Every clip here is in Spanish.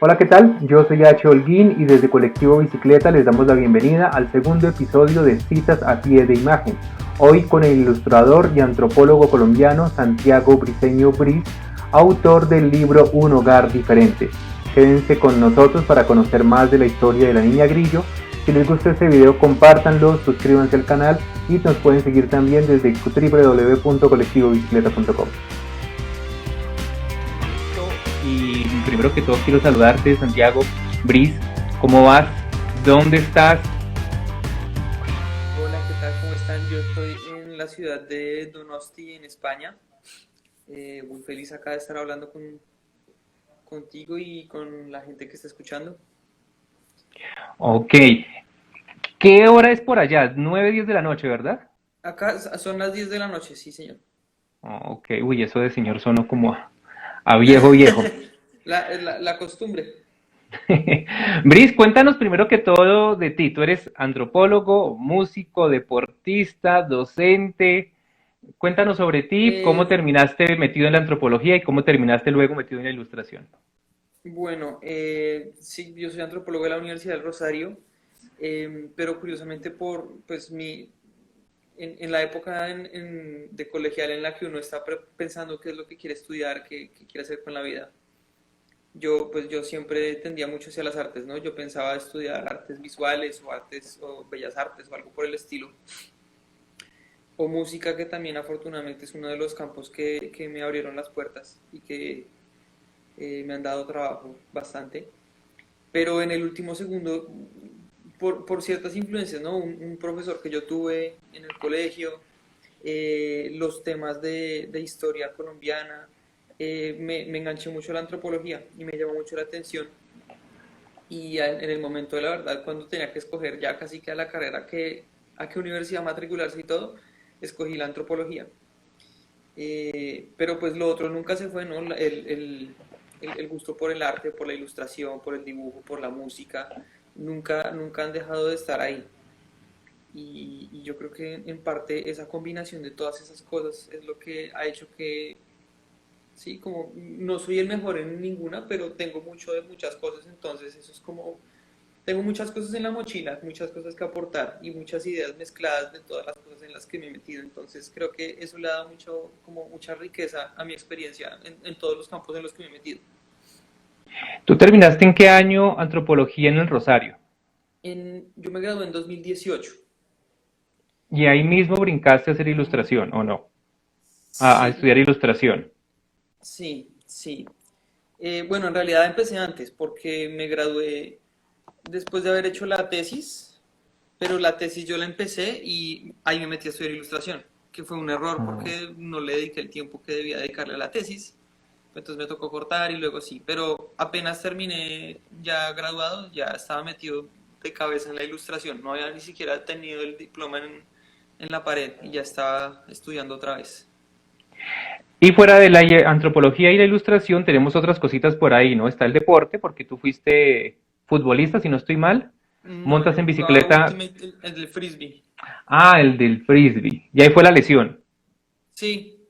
Hola, ¿qué tal? Yo soy H. Holguín y desde Colectivo Bicicleta les damos la bienvenida al segundo episodio de Citas a pie de imagen. Hoy con el ilustrador y antropólogo colombiano Santiago Briceño Briz, autor del libro Un hogar diferente. Quédense con nosotros para conocer más de la historia de la niña Grillo. Si les gusta este video, compártanlo, suscríbanse al canal y nos pueden seguir también desde www.colectivobicicleta.com. Y primero que todo quiero saludarte, Santiago Briz. ¿Cómo vas? ¿Dónde estás? Hola, ¿qué tal? ¿Cómo están? Yo estoy en la ciudad de Donosti, en España. Muy feliz acá de estar hablando contigo y con la gente que está escuchando. Ok. ¿Qué hora es por allá? 9:10 de la noche, ¿verdad? Acá son las 10 de la noche, sí, señor. Ok, uy, eso de señor sonó como a viejo viejo. La costumbre. Briz, cuéntanos primero que todo de ti. Tú eres antropólogo, músico, deportista, docente. Cuéntanos sobre ti, cómo Eh, terminaste metido en la antropología y cómo terminaste luego metido en la ilustración. bueno, sí, yo soy antropólogo de la Universidad del Rosario, pero curiosamente pues en la época de colegial en la que uno está pensando qué es lo que quiere estudiar, qué quiere hacer con la vida. Yo siempre tendía mucho hacia las artes, ¿no? Yo pensaba estudiar artes visuales o artes o bellas artes o algo por el estilo. O música, que también afortunadamente es uno de los campos que me abrieron las puertas y que me han dado trabajo bastante. Pero en el último segundo, por ciertas influencias, ¿no? Un profesor que yo tuve en el colegio, los temas de historia colombiana, me enganché mucho a la antropología y me llamó mucho la atención. Y en el momento de la verdad, cuando tenía que escoger ya casi que a la carrera a qué universidad matricularse y todo, escogí la antropología. Pero pues lo otro nunca se fue, ¿no? El gusto por el arte, por la ilustración, por el dibujo, por la música, nunca han dejado de estar ahí. Y yo creo que en parte esa combinación de todas esas cosas es lo que ha hecho que, sí, como no soy el mejor en ninguna, pero tengo mucho de muchas cosas, entonces eso es como tengo muchas cosas en la mochila, muchas cosas que aportar y muchas ideas mezcladas de todas las cosas en las que me he metido. Entonces creo que eso le ha dado como mucha riqueza a mi experiencia en todos los campos en los que me he metido. ¿Tú terminaste en qué año antropología en el Rosario? Yo me gradué en 2018. Y ahí mismo brincaste a hacer ilustración, ¿o no? A Sí, estudiar ilustración. sí. Bueno, en realidad empecé antes porque me gradué después de haber hecho la tesis, pero la tesis yo la empecé y ahí me metí a estudiar ilustración, que fue un error Mm. porque no le dediqué el tiempo que debía dedicarle a la tesis, entonces me tocó cortar y luego sí, pero apenas terminé ya graduado, ya estaba metido de cabeza en la ilustración, no había ni siquiera tenido el diploma en la pared y ya estaba estudiando otra vez. Y fuera de la antropología y la ilustración, tenemos otras cositas por ahí, ¿no? Está el deporte, porque tú fuiste futbolista, si no estoy mal. No, Montas yo en jugaba bicicleta. Ultimate, el del frisbee. Ah, el del frisbee. Y ahí fue la lesión.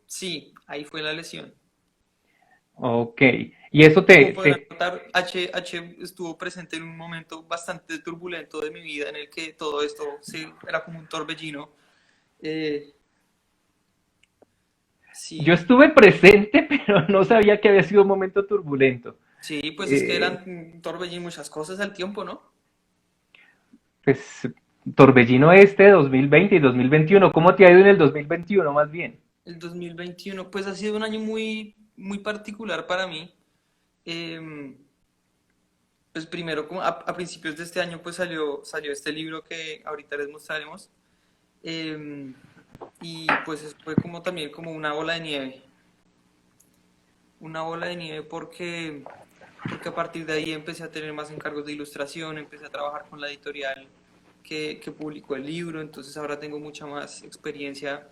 Sí, ahí fue la lesión. Ok. Y eso Como te, podrán te... notar, H estuvo presente en un momento bastante turbulento de mi vida en el que todo esto sí, era como un torbellino. Eh, Yo sí, estuve presente, pero no sabía que había sido un momento turbulento. sí, pues es que Eh, eran un torbellino muchas cosas al tiempo, ¿no? pues Torbellino este 2020 y 2021. ¿Cómo te ha ido en el 2021 más bien? El 2021, pues ha sido un año muy particular para mí. Eh, pues primero, como a principios de este año, pues salió este libro que ahorita les mostraremos. Eh, y pues fue como también como una bola de nieve porque a partir de ahí empecé a tener más encargos de ilustración, empecé a trabajar con la editorial que publicó el libro, entonces ahora tengo mucha más experiencia,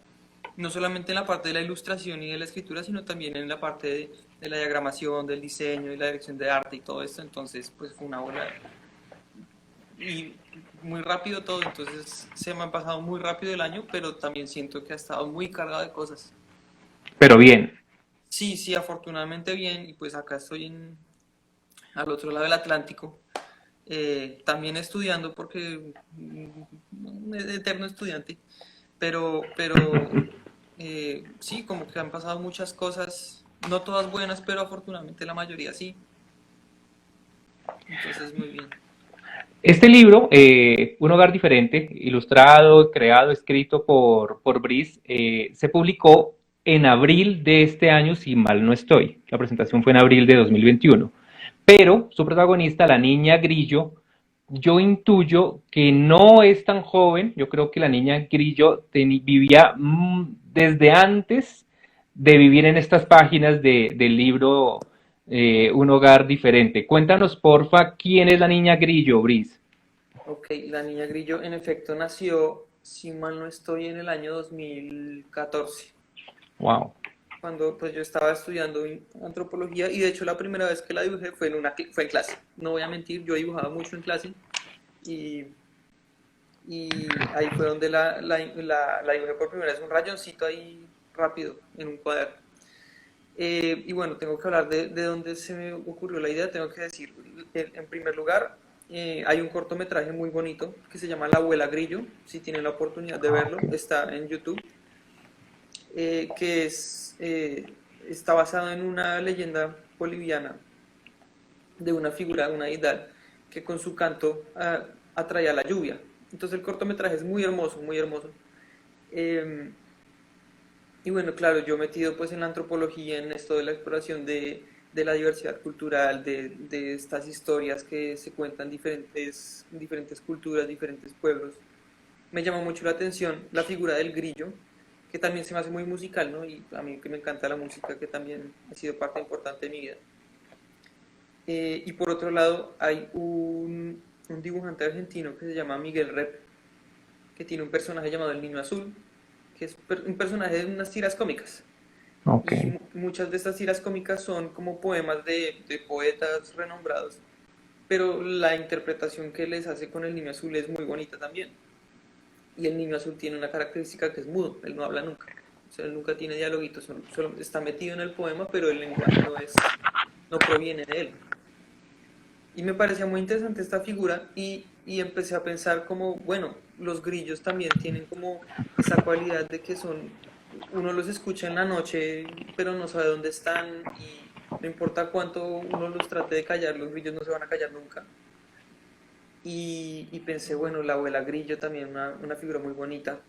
no solamente en la parte de la ilustración y de la escritura, sino también en la parte de la diagramación, del diseño y la dirección de arte y todo esto, entonces pues fue una bola y muy rápido todo, entonces se me ha pasado muy rápido el año, pero también siento que ha estado muy cargado de cosas. Pero bien. Sí, afortunadamente bien, y pues acá estoy al otro lado del Atlántico, también estudiando porque eterno estudiante, pero sí, como que han pasado muchas cosas, no todas buenas, pero afortunadamente la mayoría sí, entonces muy bien. Este libro, Un hogar diferente, ilustrado, creado, escrito por Brice, se publicó en abril de este año, si mal no estoy. La presentación fue en abril de 2021. Pero su protagonista, la niña Grillo, yo intuyo que no es tan joven. Yo creo que la niña Grillo vivía desde antes de vivir en estas páginas del libro Un hogar diferente. Cuéntanos, porfa, quién es la niña Grillo, Brice. Ok, la niña Grillo en efecto nació, si mal no estoy, en el año 2014, Wow. cuando pues yo estaba estudiando antropología y de hecho la primera vez que la dibujé fue fue en clase. No voy a mentir, yo dibujaba mucho en clase y, y ahí fue donde la dibujé por primera vez, un rayoncito ahí rápido en un cuaderno. Y bueno, tengo que hablar de dónde se me ocurrió la idea. Tengo que decir, en primer lugar, hay un cortometraje muy bonito que se llama La abuela Grillo. Si tienen la oportunidad de verlo, Okay. está en YouTube, que está basado en una leyenda boliviana de una figura, una deidad, que con su canto atraía la lluvia. Entonces el cortometraje es muy hermoso, muy hermoso. Eh, Y bueno, claro, yo metido pues en la antropología, en esto de la exploración de la diversidad cultural, de estas historias que se cuentan diferentes culturas, diferentes pueblos, me llama mucho la atención la figura del grillo, que también se me hace muy musical, ¿no? Y a mí que me encanta la música, que también ha sido parte importante de mi vida. Y por otro lado, hay un dibujante argentino que se llama Miguel Rep, que tiene un personaje llamado el Niño Azul, que es un personaje de unas tiras cómicas. Ok. Y muchas de estas tiras cómicas son como poemas de poetas renombrados, pero la interpretación que les hace con el niño azul es muy bonita también. Y el niño azul tiene una característica que es mudo, él no habla nunca. O sea, él nunca tiene dialoguitos, solo está metido en el poema, pero el lenguaje no proviene de él. Y me parecía muy interesante esta figura y empecé a pensar como, bueno, los grillos también tienen como esa cualidad de que uno los escucha en la noche, pero no sabe dónde están y no importa cuánto uno los trate de callar, los grillos no se van a callar nunca. Y pensé, bueno, la abuela grillo también, una figura muy bonita.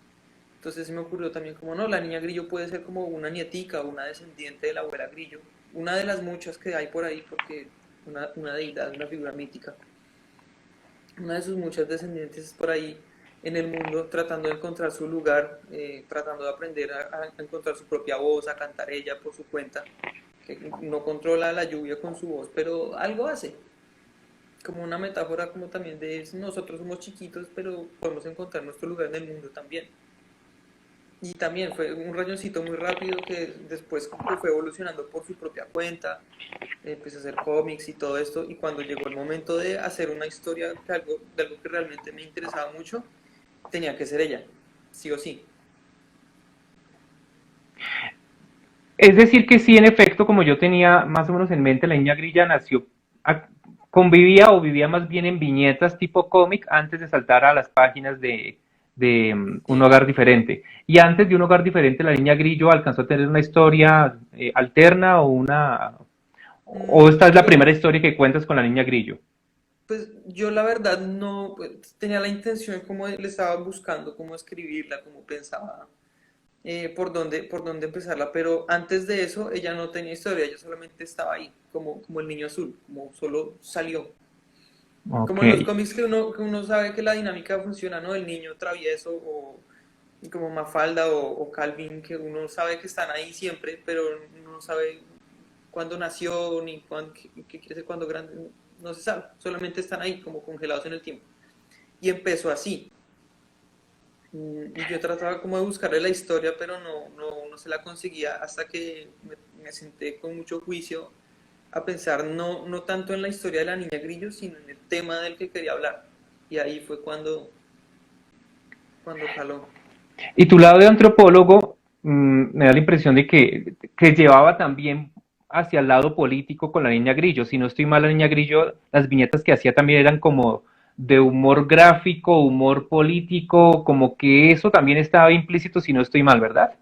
Entonces se me ocurrió también como, no, la niña grillo puede ser como una nietica o una descendiente de la abuela grillo, una de las muchas que hay por ahí, porque una deidad, una figura mítica, una de sus muchas descendientes por ahí en el mundo tratando de encontrar su lugar, tratando de aprender a encontrar su propia voz, a cantar ella por su cuenta, que no controla la lluvia con su voz, pero algo hace, como una metáfora como también de nosotros somos chiquitos, pero podemos encontrar nuestro lugar en el mundo también. Y también fue un rayoncito muy rápido que después como que fue evolucionando por su propia cuenta, empecé a hacer cómics y todo esto, y cuando llegó el momento de hacer una historia de algo que realmente me interesaba mucho, tenía que ser ella, sí o sí. Es decir, que sí, en efecto, como yo tenía más o menos en mente, la niña grilla nació, a- convivía o vivía más bien en viñetas tipo cómic antes de saltar a las páginas de Un Sí. hogar diferente. Y antes de Un hogar diferente, la niña grillo alcanzó a tener una historia alterna o esta es la Pues, primera historia que cuentas con la niña grillo. pues yo la verdad no pues, tenía la intención como le estaba buscando cómo escribirla, cómo pensaba por dónde empezarla, pero antes de eso ella no tenía historia, ella solamente estaba ahí, como el niño azul, como solo salió. Ok. Como en los cómics que uno sabe que la dinámica funciona, ¿no? El niño travieso o como Mafalda o Calvin, que uno sabe que están ahí siempre, pero uno no sabe cuándo nació ni qué quiere ser cuándo grande, no se sabe, solamente están ahí como congelados en el tiempo. Y empezó así. Y yo trataba como de buscarle la historia, pero no se la conseguía hasta que me senté con mucho juicio a pensar no tanto en la historia de la niña Grillo, sino en el tema del que quería hablar. Y ahí fue cuando jaló. Y tu lado de antropólogo me da la impresión de que llevaba también hacia el lado político con la Niña Grillo. Si no estoy mal, la Niña Grillo, las viñetas que hacía también eran como de humor gráfico, humor político, como que eso también estaba implícito si no estoy mal, ¿verdad?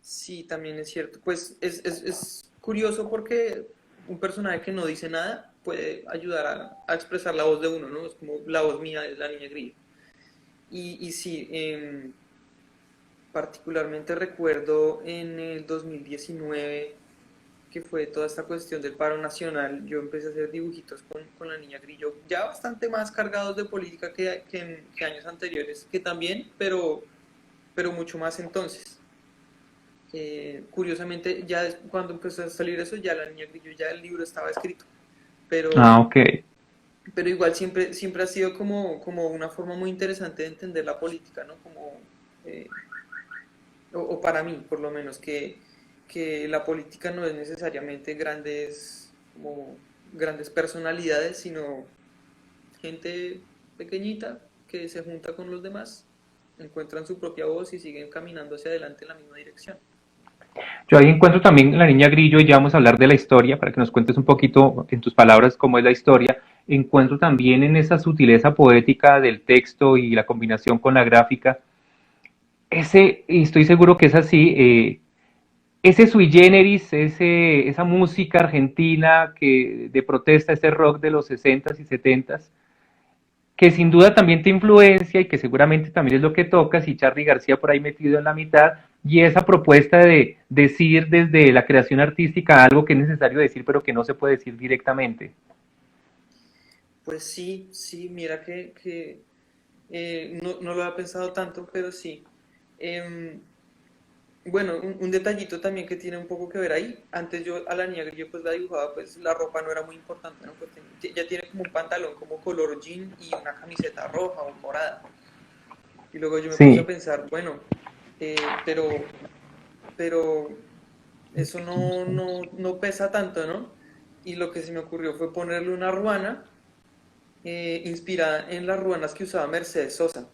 Sí, también es cierto. Pues es curioso porque un personaje que no dice nada puede ayudar a expresar la voz de uno, ¿no? Es como la voz mía es la niña grillo. Y sí, particularmente recuerdo en el 2019 que fue toda esta cuestión del paro nacional, yo empecé a hacer dibujitos con la niña Grillo, ya bastante más cargados de política que años anteriores, que también, pero mucho más entonces. Curiosamente, ya cuando empezó a salir eso, ya la niña Grillo, ya el libro estaba escrito, Ah, pero, ok. pero igual siempre ha sido como una forma muy interesante de entender la política, ¿no? Eh, o para mí, por lo menos, que la política no es necesariamente como grandes personalidades, sino gente pequeñita que se junta con los demás, encuentran su propia voz y siguen caminando hacia adelante en la misma dirección. Yo ahí encuentro también la Niña Grillo, y ya vamos a hablar de la historia, para que nos cuentes un poquito en tus palabras cómo es la historia. Encuentro también en esa sutileza poética del texto y la combinación con la gráfica, y estoy seguro que es así, ese sui generis, esa música argentina de protesta, ese rock de los 60s y 70s, que sin duda también te influencia y que seguramente también es lo que tocas, y Charly García por ahí metido en la mitad, y esa propuesta de decir desde la creación artística algo que es necesario decir pero que no se puede decir directamente. Pues sí, sí, mira que no lo había pensado tanto, pero sí. Em, Bueno, un detallito también que tiene un poco que ver ahí. Antes yo a la niña que yo pues la dibujaba, pues la ropa no era muy importante, ¿no? Pues ya tiene como un pantalón como color jean y una camiseta roja o morada. Y luego yo me puse a Sí. pensar, bueno, pero eso no pesa tanto, ¿no? Y lo que se me ocurrió fue ponerle una ruana inspirada en las ruanas que usaba Mercedes Sosa.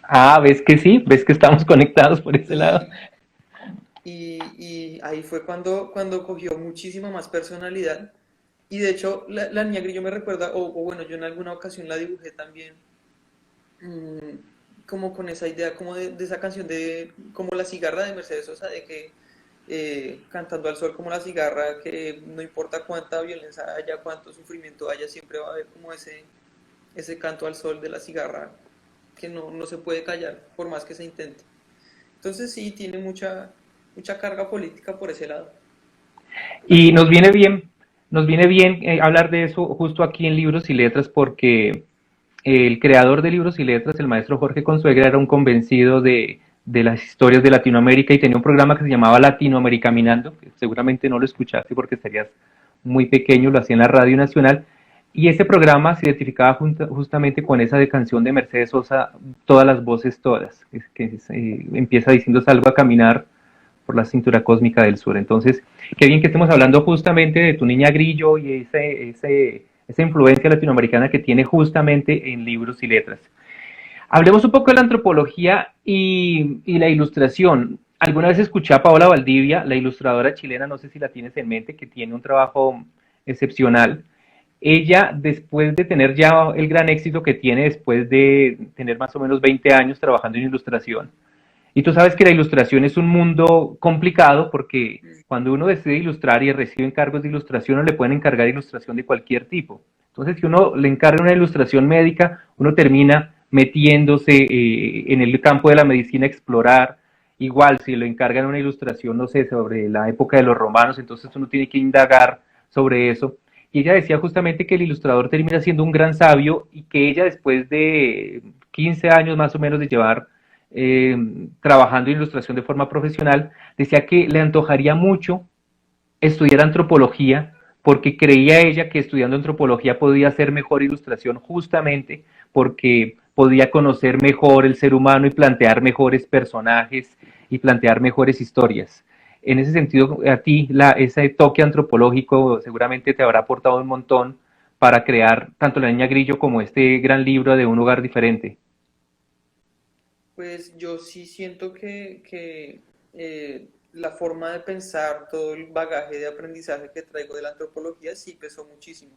Ah, ves que sí, ves que estamos conectados por ese lado. Y, y ahí fue cuando cogió muchísima más personalidad. Y de hecho, la niña grillo me recuerda, o bueno, yo en alguna ocasión la dibujé también, mm, como con esa idea, como de esa canción de, como la cigarra de Mercedes Sosa, de que cantando al sol como la cigarra, que no importa cuánta violencia haya, cuánto sufrimiento haya, siempre va a haber como ese canto al sol de la cigarra que no se puede callar, por más que se intente. Entonces sí, tiene mucha carga política por ese lado, la Y niña grillo. nos viene bien hablar de eso justo aquí en Libros y Letras, porque el creador de Libros y Letras, el maestro Jorge Consuegra, era un convencido de las historias de Latinoamérica y tenía un programa que se llamaba Latinoamericaminando, que seguramente no lo escuchaste porque estarías muy pequeño, lo hacía en la Radio Nacional, y ese programa se identificaba justamente con esa de canción de Mercedes Sosa, Todas las voces todas, empieza diciendo salgo a caminar por la cintura cósmica del sur. Entonces, qué bien que estemos hablando justamente de tu niña Grillo y esa influencia latinoamericana que tiene justamente en libros y letras. Hablemos un poco de la antropología y la ilustración. Alguna vez escuché a Paola Valdivia, la ilustradora chilena, no sé si la tienes en mente, que tiene un trabajo excepcional. Ella, después de tener ya el gran éxito que tiene, después de tener más o menos 20 años trabajando en ilustración, y tú sabes que la ilustración es un mundo complicado porque Mm. cuando uno decide ilustrar y recibe encargos de ilustración, uno le pueden encargar ilustración de cualquier tipo. Entonces, si uno le encarga una ilustración médica, uno termina metiéndose en el campo de la medicina a explorar. Igual, si le encargan una ilustración, no sé, sobre la época de los romanos, entonces uno tiene que indagar sobre eso. Y ella decía justamente que el ilustrador termina siendo un gran sabio y que ella, después de 15 años más o menos de llevar trabajando en ilustración de forma profesional, decía que le antojaría mucho estudiar antropología porque creía ella que estudiando antropología podía hacer mejor ilustración justamente porque podía conocer mejor el ser humano y plantear mejores personajes y plantear mejores historias. En ese sentido, a ti ese toque antropológico seguramente te habrá aportado un montón para crear tanto La Niña Grillo como este gran libro de Un Hogar Diferente. Pues yo sí siento que la forma de pensar, todo el bagaje de aprendizaje que traigo de la antropología sí pesó muchísimo.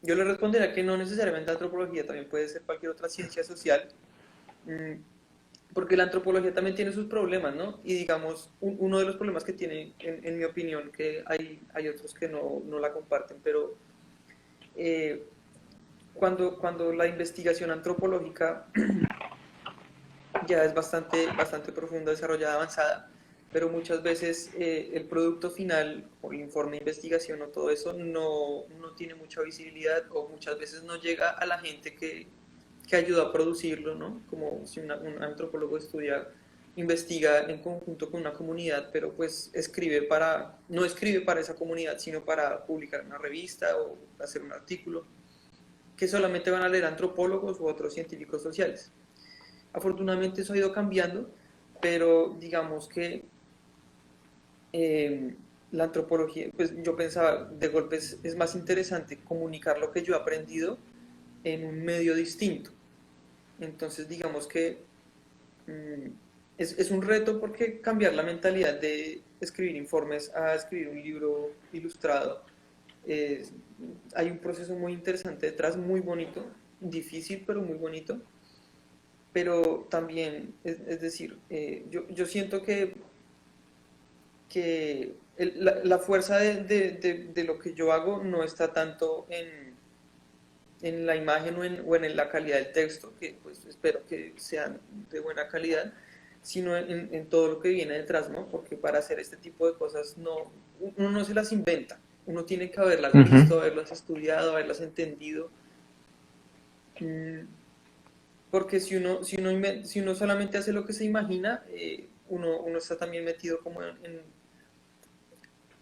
Yo le respondería que no necesariamente la antropología, también puede ser cualquier otra ciencia social, mm, porque la antropología también tiene sus problemas, ¿no? Y digamos, uno de los problemas que tiene, en mi opinión, que hay otros que no la comparten, pero eh, cuando la investigación antropológica ya es bastante profunda, desarrollada, avanzada, pero muchas veces el producto final, o el informe de investigación o todo eso, no tiene mucha visibilidad o muchas veces no llega a la gente que ayuda a producirlo, ¿no? Como si un antropólogo investiga en conjunto con una comunidad, pero pues no escribe para esa comunidad, sino para publicar en una revista o hacer un artículo, que solamente van a leer antropólogos u otros científicos sociales. Afortunadamente eso ha ido cambiando, pero digamos que eh, la antropología, pues yo pensaba, de golpe es más interesante comunicar lo que yo he aprendido en un medio distinto. Entonces digamos que mm, es un reto porque cambiar la mentalidad de escribir informes a escribir un libro ilustrado, eh, hay un proceso muy interesante detrás, muy bonito, difícil pero muy bonito, pero también, es decir, yo siento que la fuerza de lo que yo hago no está tanto en la imagen o en la calidad del texto, que pues espero que sean de buena calidad, sino en todo lo que viene detrás, ¿no? Porque para hacer este tipo de cosas uno no se las inventa, uno tiene que haberlas Ujú. visto, haberlas estudiado, haberlas entendido. Mm, Porque si uno solamente hace lo que se imagina, uno está también metido como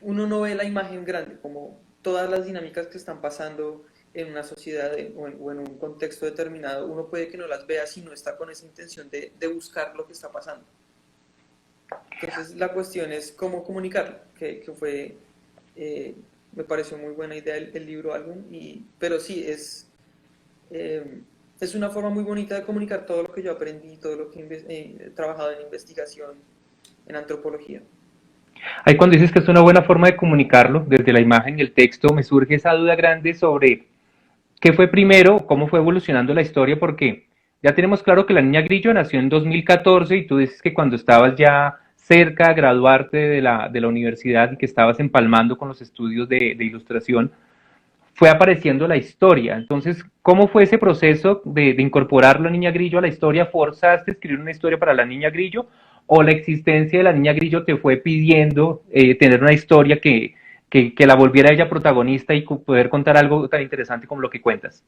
uno no ve la imagen grande, como todas las dinámicas que están pasando en una sociedad o en un contexto determinado, uno puede que no las vea si no está con esa intención de buscar lo que está pasando. Entonces la cuestión es cómo comunicarlo, que fue, eh, me pareció muy buena idea el libro álbum, pero sí, eh, es una forma muy bonita de comunicar todo lo que yo aprendí, todo lo que he trabajado en investigación, en antropología. Ahí cuando dices que es una buena forma de comunicarlo, desde la imagen y el texto, me surge esa duda grande sobre qué fue primero, cómo fue evolucionando la historia, porque ya tenemos claro que la niña Grillo nació en 2014 y tú dices que cuando estabas ya cerca de graduarte de la universidad y que estabas empalmando con los estudios de ilustración, fue apareciendo la historia. Entonces, ¿cómo fue ese proceso de incorporar la niña Grillo a la historia? ¿Forzaste a escribir una historia para la niña Grillo? ¿O la existencia de la niña Grillo te fue pidiendo tener una historia que la volviera ella protagonista y poder contar algo tan interesante como lo que cuentas?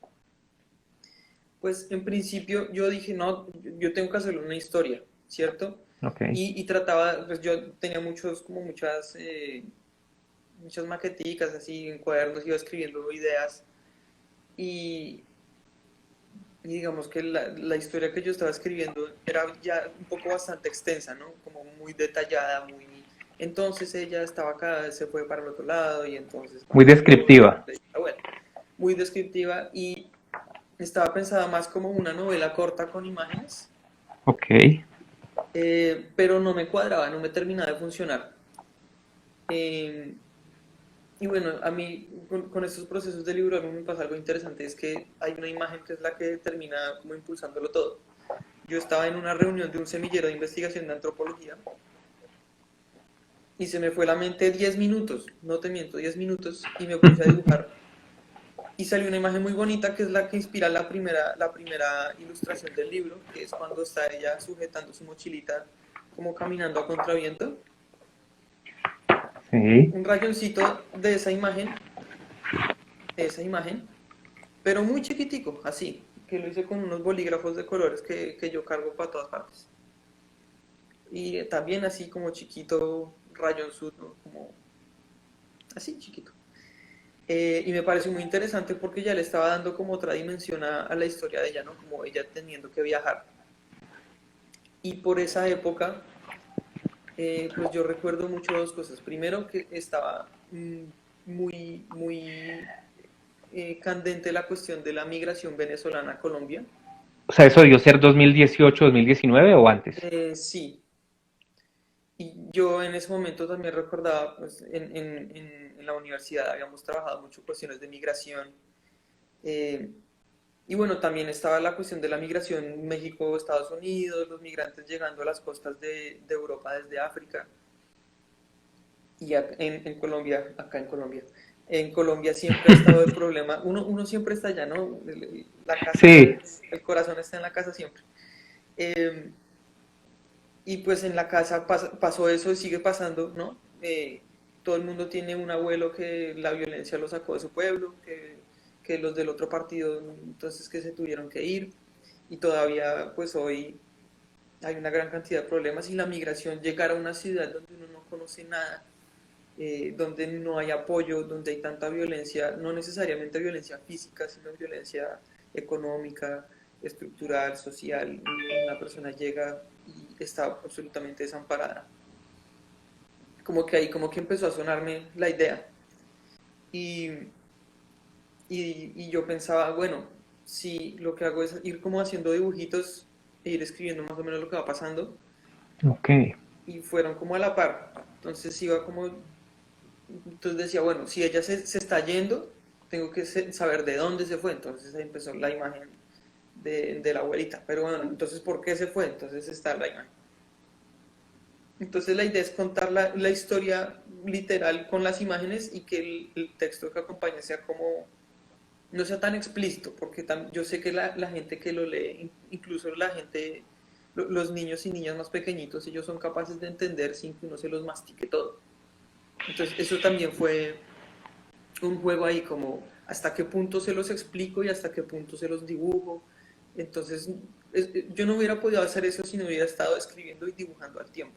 Pues en principio yo dije, no, yo tengo que hacerle una historia, ¿cierto? Ok. Y trataba, pues yo tenía muchas maqueticas así en cuadernos, iba escribiendo ideas y, y digamos que la historia que yo estaba escribiendo era ya un poco bastante extensa, ¿no? Como muy detallada, muy... Entonces ella estaba acá, se fue para el otro lado y entonces Muy pasó esto, descriptiva. bueno, muy descriptiva y estaba pensada más como una novela corta con imágenes, Ok. pero no me cuadraba, no me terminaba de funcionar. Eh, y bueno, a mí con estos procesos de libro a mí me pasa algo interesante, es que hay una imagen que es la que termina como impulsándolo todo. Yo estaba en una reunión de un semillero de investigación de antropología y se me fue la mente 10 minutos, no te miento, 10 minutos, y me puse a dibujar. Y salió una imagen muy bonita que es la que inspira la primera ilustración del libro, que es cuando está ella sujetando su mochilita como caminando a contraviento. Sí. Un rayoncito de esa imagen, pero muy chiquitico, así, que lo hice con unos bolígrafos de colores que yo cargo para todas partes. Y también así como chiquito, rayonzudo, como así chiquito. Y me pareció muy interesante porque ya le estaba dando como otra dimensión a la historia de ella, ¿no? Como ella teniendo que viajar. Y por esa época, pues yo recuerdo mucho dos cosas. Primero, que estaba muy candente la cuestión de la migración venezolana a Colombia. O sea, eso debió ser 2018, 2019 o antes. Sí, y yo en ese momento también recordaba, pues en la universidad habíamos trabajado mucho cuestiones de migración. eh, y bueno, también estaba la cuestión de la migración México-Estados Unidos, los migrantes llegando a las costas de Europa desde África y en Colombia, acá en Colombia. En Colombia siempre ha estado el problema, uno siempre está allá, ¿no? La casa, Sí, el corazón está en la casa siempre. Eh, y pues en la casa pasó eso y sigue pasando, ¿no? Todo el mundo tiene un abuelo que la violencia lo sacó de su pueblo, que los del otro partido, entonces que se tuvieron que ir. Y todavía, pues hoy hay una gran cantidad de problemas y la migración, llegar a una ciudad donde uno no conoce nada, donde no hay apoyo, donde hay tanta violencia, no necesariamente violencia física, sino violencia económica, estructural, social. Una persona llega y está absolutamente desamparada. Como que ahí, como que empezó a sonarme la idea. Y, y yo pensaba, bueno, si lo que hago es ir como haciendo dibujitos e ir escribiendo más o menos lo que va pasando, ok. y fueron como a la par. Entonces iba como, entonces decía, bueno, si ella se está yendo, tengo que saber de dónde se fue. Entonces ahí empezó la imagen de la abuelita. Pero bueno, entonces, ¿por qué se fue? Entonces está la imagen. Entonces la idea es contar la historia literal con las imágenes y que el texto que acompañe sea como, no sea tan explícito, porque yo sé que la gente que lo lee, incluso la gente, los niños y niñas más pequeñitos, ellos son capaces de entender sin que uno se los mastique todo. Entonces eso también fue un juego ahí como hasta qué punto se los explico y hasta qué punto se los dibujo. Entonces yo no hubiera podido hacer eso si no hubiera estado escribiendo y dibujando al tiempo.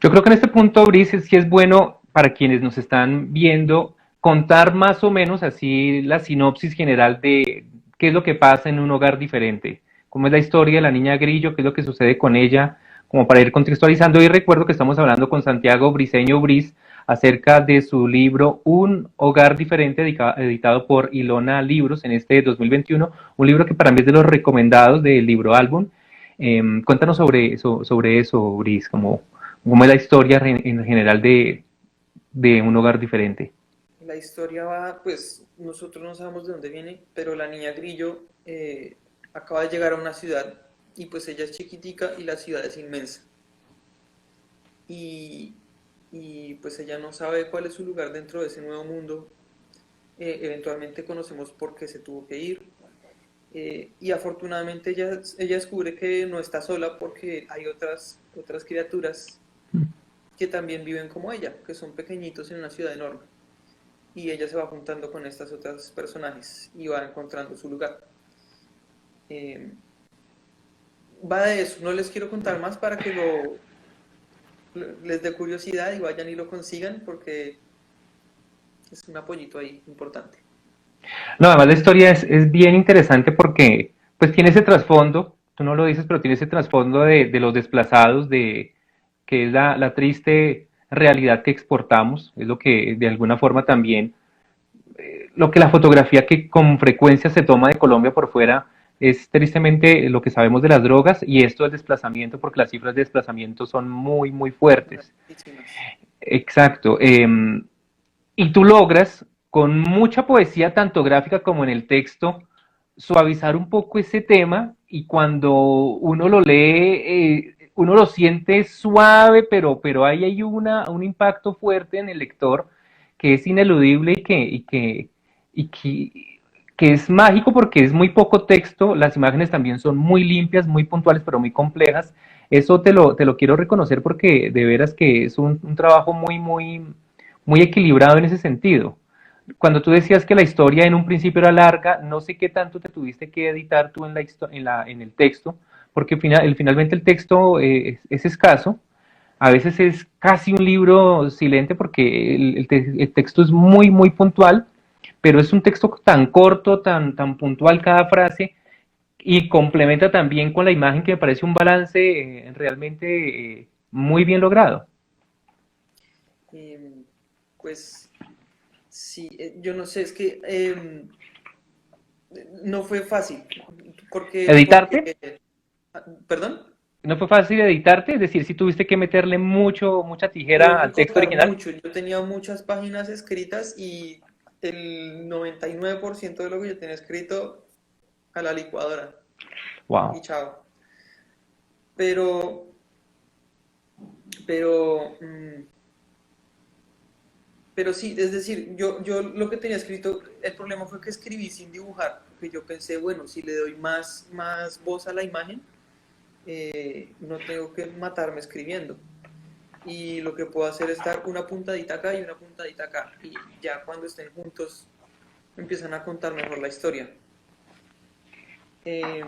Yo creo que en este punto, Brice, sí es bueno para quienes nos están viendo contar más o menos así la sinopsis general de qué es lo que pasa en un hogar diferente, cómo es la historia de la niña Grillo, qué es lo que sucede con ella, como para ir contextualizando. Y recuerdo que estamos hablando con Santiago Briceño Briz acerca de su libro Un hogar diferente, editado por Ilona Libros en este 2021, un libro que para mí es de los recomendados del libro álbum. Cuéntanos sobre eso, Briz, como cómo es la historia en general de un hogar diferente. La historia va, pues nosotros no sabemos de dónde viene, pero la niña Grillo acaba de llegar a una ciudad y pues ella es chiquitica y la ciudad es inmensa. Y, y pues ella no sabe cuál es su lugar dentro de ese nuevo mundo. Eventualmente conocemos por qué se tuvo que ir. Y afortunadamente ella descubre que no está sola porque hay otras criaturas que también viven como ella, que son pequeñitos en una ciudad enorme. Y ella se va juntando con estas otras personajes y va encontrando su lugar. Eh, Va de eso, no les quiero contar más para que les dé curiosidad y vayan y lo consigan porque es un apoyito ahí importante. No, además la historia es bien interesante porque pues tiene ese trasfondo, tú no lo dices, pero tiene ese trasfondo de los desplazados, de que es la triste realidad que exportamos, es lo que de alguna forma también lo que la fotografía que con frecuencia se toma de Colombia por fuera es tristemente lo que sabemos de las drogas y esto del desplazamiento, porque las cifras de desplazamiento son muy, muy Son fuertes. altísimas. Exacto. Y tú logras, con mucha poesía, tanto gráfica como en el texto, suavizar un poco ese tema y cuando uno lo lee, uno lo siente suave, pero ahí hay un impacto fuerte en el lector que es ineludible y que es mágico porque es muy poco texto, las imágenes también son muy limpias, muy puntuales, pero muy complejas. Eso te lo quiero reconocer porque de veras que es un trabajo muy, muy, muy equilibrado en ese sentido. Cuando tú decías que la historia en un principio era larga, no sé qué tanto te tuviste que editar tú en el texto, porque finalmente el texto es escaso, a veces es casi un libro silente porque el texto es muy, muy puntual, pero es un texto tan corto, tan puntual cada frase, y complementa también con la imagen que me parece un balance realmente muy bien logrado. Eh, pues sí, yo no sé, es que no fue fácil, porque, ¿Editarte? ¿perdón? ¿No fue fácil editarte? Es decir, si tuviste que meterle mucha Tuve tijera que al texto cortar original. mucho, yo tenía muchas páginas escritas y el 99% de lo que yo tenía escrito a la licuadora y Wow. chao. Pero, pero, pero sí, es decir, yo lo que tenía escrito, el problema fue que escribí sin dibujar, porque yo pensé, bueno, si le doy más voz a la imagen, no tengo que matarme escribiendo. Y lo que puedo hacer es dar una puntadita acá y una puntadita acá. Y ya cuando estén juntos empiezan a contar mejor la historia. Eh,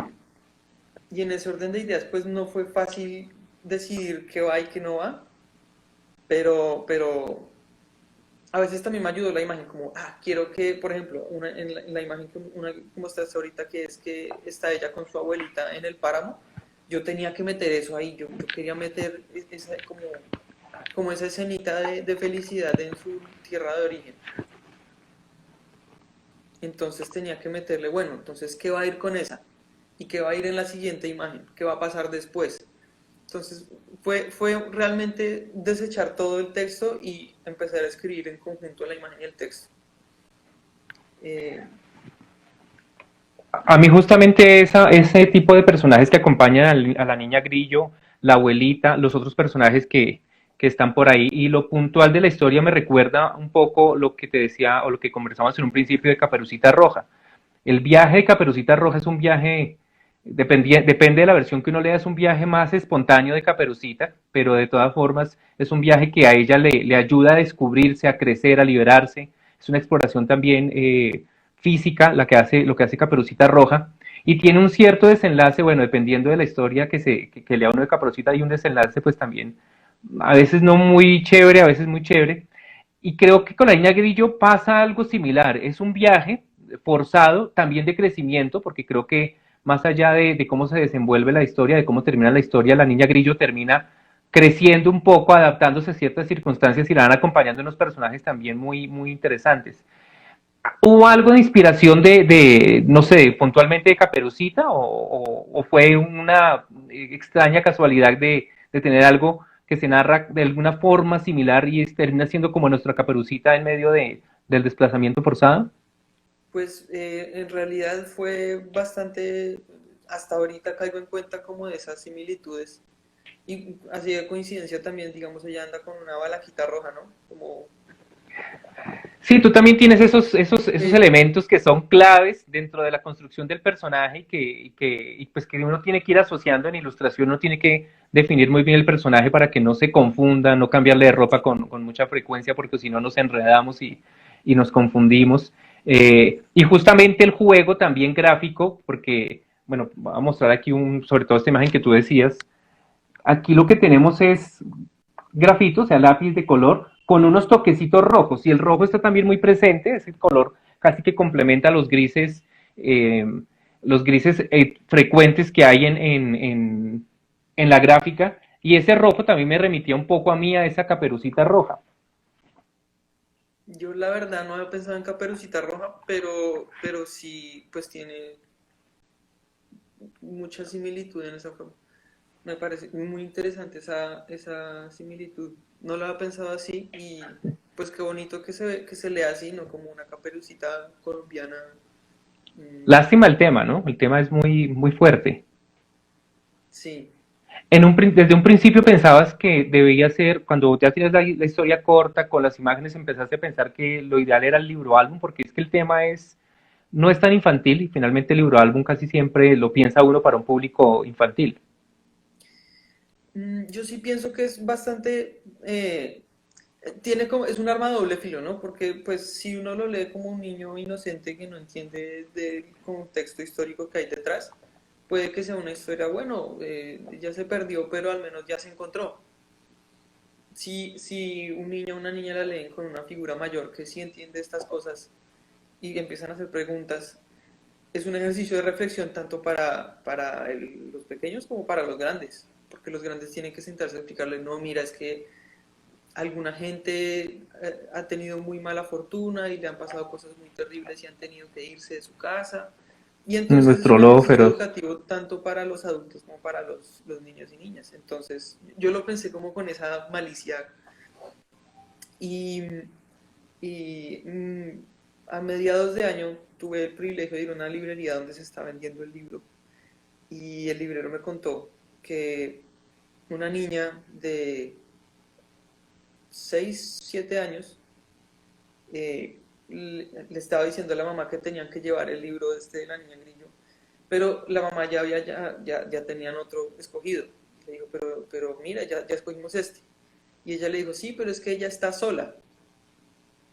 y en ese orden de ideas, pues no fue fácil decidir qué va y qué no va, pero a veces también me ayudó la imagen, como, quiero que, por ejemplo, en la imagen que mostraste ahorita, que es que está ella con su abuelita en el páramo, yo tenía que meter eso ahí, yo quería meter esa, como esa escenita de felicidad en su tierra de origen. Entonces tenía que meterle, bueno, entonces, ¿qué va a ir con esa? ¿Y qué va a ir en la siguiente imagen? ¿Qué va a pasar después? Entonces fue realmente desechar todo el texto y empezar a escribir en conjunto la imagen y el texto. Eh, A mí justamente ese tipo de personajes que acompañan a la niña Grillo, la abuelita, los otros personajes que están por ahí y lo puntual de la historia me recuerda un poco lo que te decía o lo que conversamos en un principio de Caperucita Roja. El viaje de Caperucita Roja es un viaje, depende de la versión que uno lea, es un viaje más espontáneo de Caperucita, pero de todas formas es un viaje que a ella le ayuda a descubrirse, a crecer, a liberarse. Es una exploración también física lo que hace Caperucita Roja. Y tiene un cierto desenlace, bueno, dependiendo de la historia que lea uno de Caperucita, hay un desenlace pues también, a veces no muy chévere, a veces muy chévere. Y creo que con la niña Grillo pasa algo similar. Es un viaje forzado, también de crecimiento, porque creo que más allá de cómo se desenvuelve la historia, de cómo termina la historia, la niña Grillo termina creciendo un poco, adaptándose a ciertas circunstancias y la van acompañando unos personajes también muy interesantes. ¿Hubo algo de inspiración no sé, puntualmente de Caperucita o fue una extraña casualidad de tener algo que se narra de alguna forma similar y termina siendo como nuestra Caperucita en medio del desplazamiento forzado? pues en realidad fue bastante, hasta ahorita caigo en cuenta como de esas similitudes. Y así de coincidencia también, digamos, ella anda con una balajita roja, ¿no? Como, Sí, tú también tienes esos sí, elementos que son claves dentro de la construcción del personaje y pues que uno tiene que ir asociando en ilustración, uno tiene que definir muy bien el personaje para que no se confunda, no cambiarle de ropa con mucha frecuencia porque si no nos enredamos y nos confundimos. Y justamente el juego también gráfico, porque, bueno, voy a mostrar aquí sobre todo esta imagen que tú decías, aquí lo que tenemos es grafito, o sea, lápiz de color, con unos toquecitos rojos. Y el rojo está también muy presente, ese color casi que complementa eh, los grises frecuentes que hay en la gráfica. Y ese rojo también me remitía un poco a mí a esa caperucita roja. yo la verdad no había pensado en Caperucita Roja, pero sí, pues tiene mucha similitud en esa forma. Me parece muy interesante esa similitud. No lo había pensado así y pues qué bonito que se lea así, ¿no? Como una caperucita colombiana. Mm, Lástima el tema, ¿no? El tema es muy fuerte. sí, Desde un principio pensabas que debía ser, cuando ya tienes la historia corta con las imágenes, empezaste a pensar que lo ideal era el libro álbum, porque es que el tema no es tan infantil y finalmente el libro álbum casi siempre lo piensa uno para un público infantil. Yo sí pienso que es bastante, tiene como, es un arma de doble filo, ¿no? Porque pues si uno lo lee como un niño inocente que no entiende del contexto histórico que hay detrás, puede que sea una historia, bueno, ya se perdió, pero al menos ya se encontró. Si un niño o una niña la leen con una figura mayor que sí entiende estas cosas y empiezan a hacer preguntas, es un ejercicio de reflexión tanto para los pequeños como para los grandes, porque los grandes tienen que sentarse a explicarle, no, mira, es que alguna gente ha tenido muy mala fortuna y le han pasado cosas muy terribles y han tenido que irse de su casa, Y entonces es Nuestro un lobo ejercicio feroz. educativo tanto para los adultos como para los niños y niñas. Entonces yo lo pensé como con esa malicia y, y a mediados de año tuve el privilegio de ir a una librería donde se está vendiendo el libro y el librero me contó que una niña de 6 7 años le estaba diciendo a la mamá que tenían que llevar el libro este de la niña Grillo, pero la mamá ya tenían otro escogido. Le dijo, pero mira, ya escogimos este. Y ella le dijo, sí, pero es que ella está sola.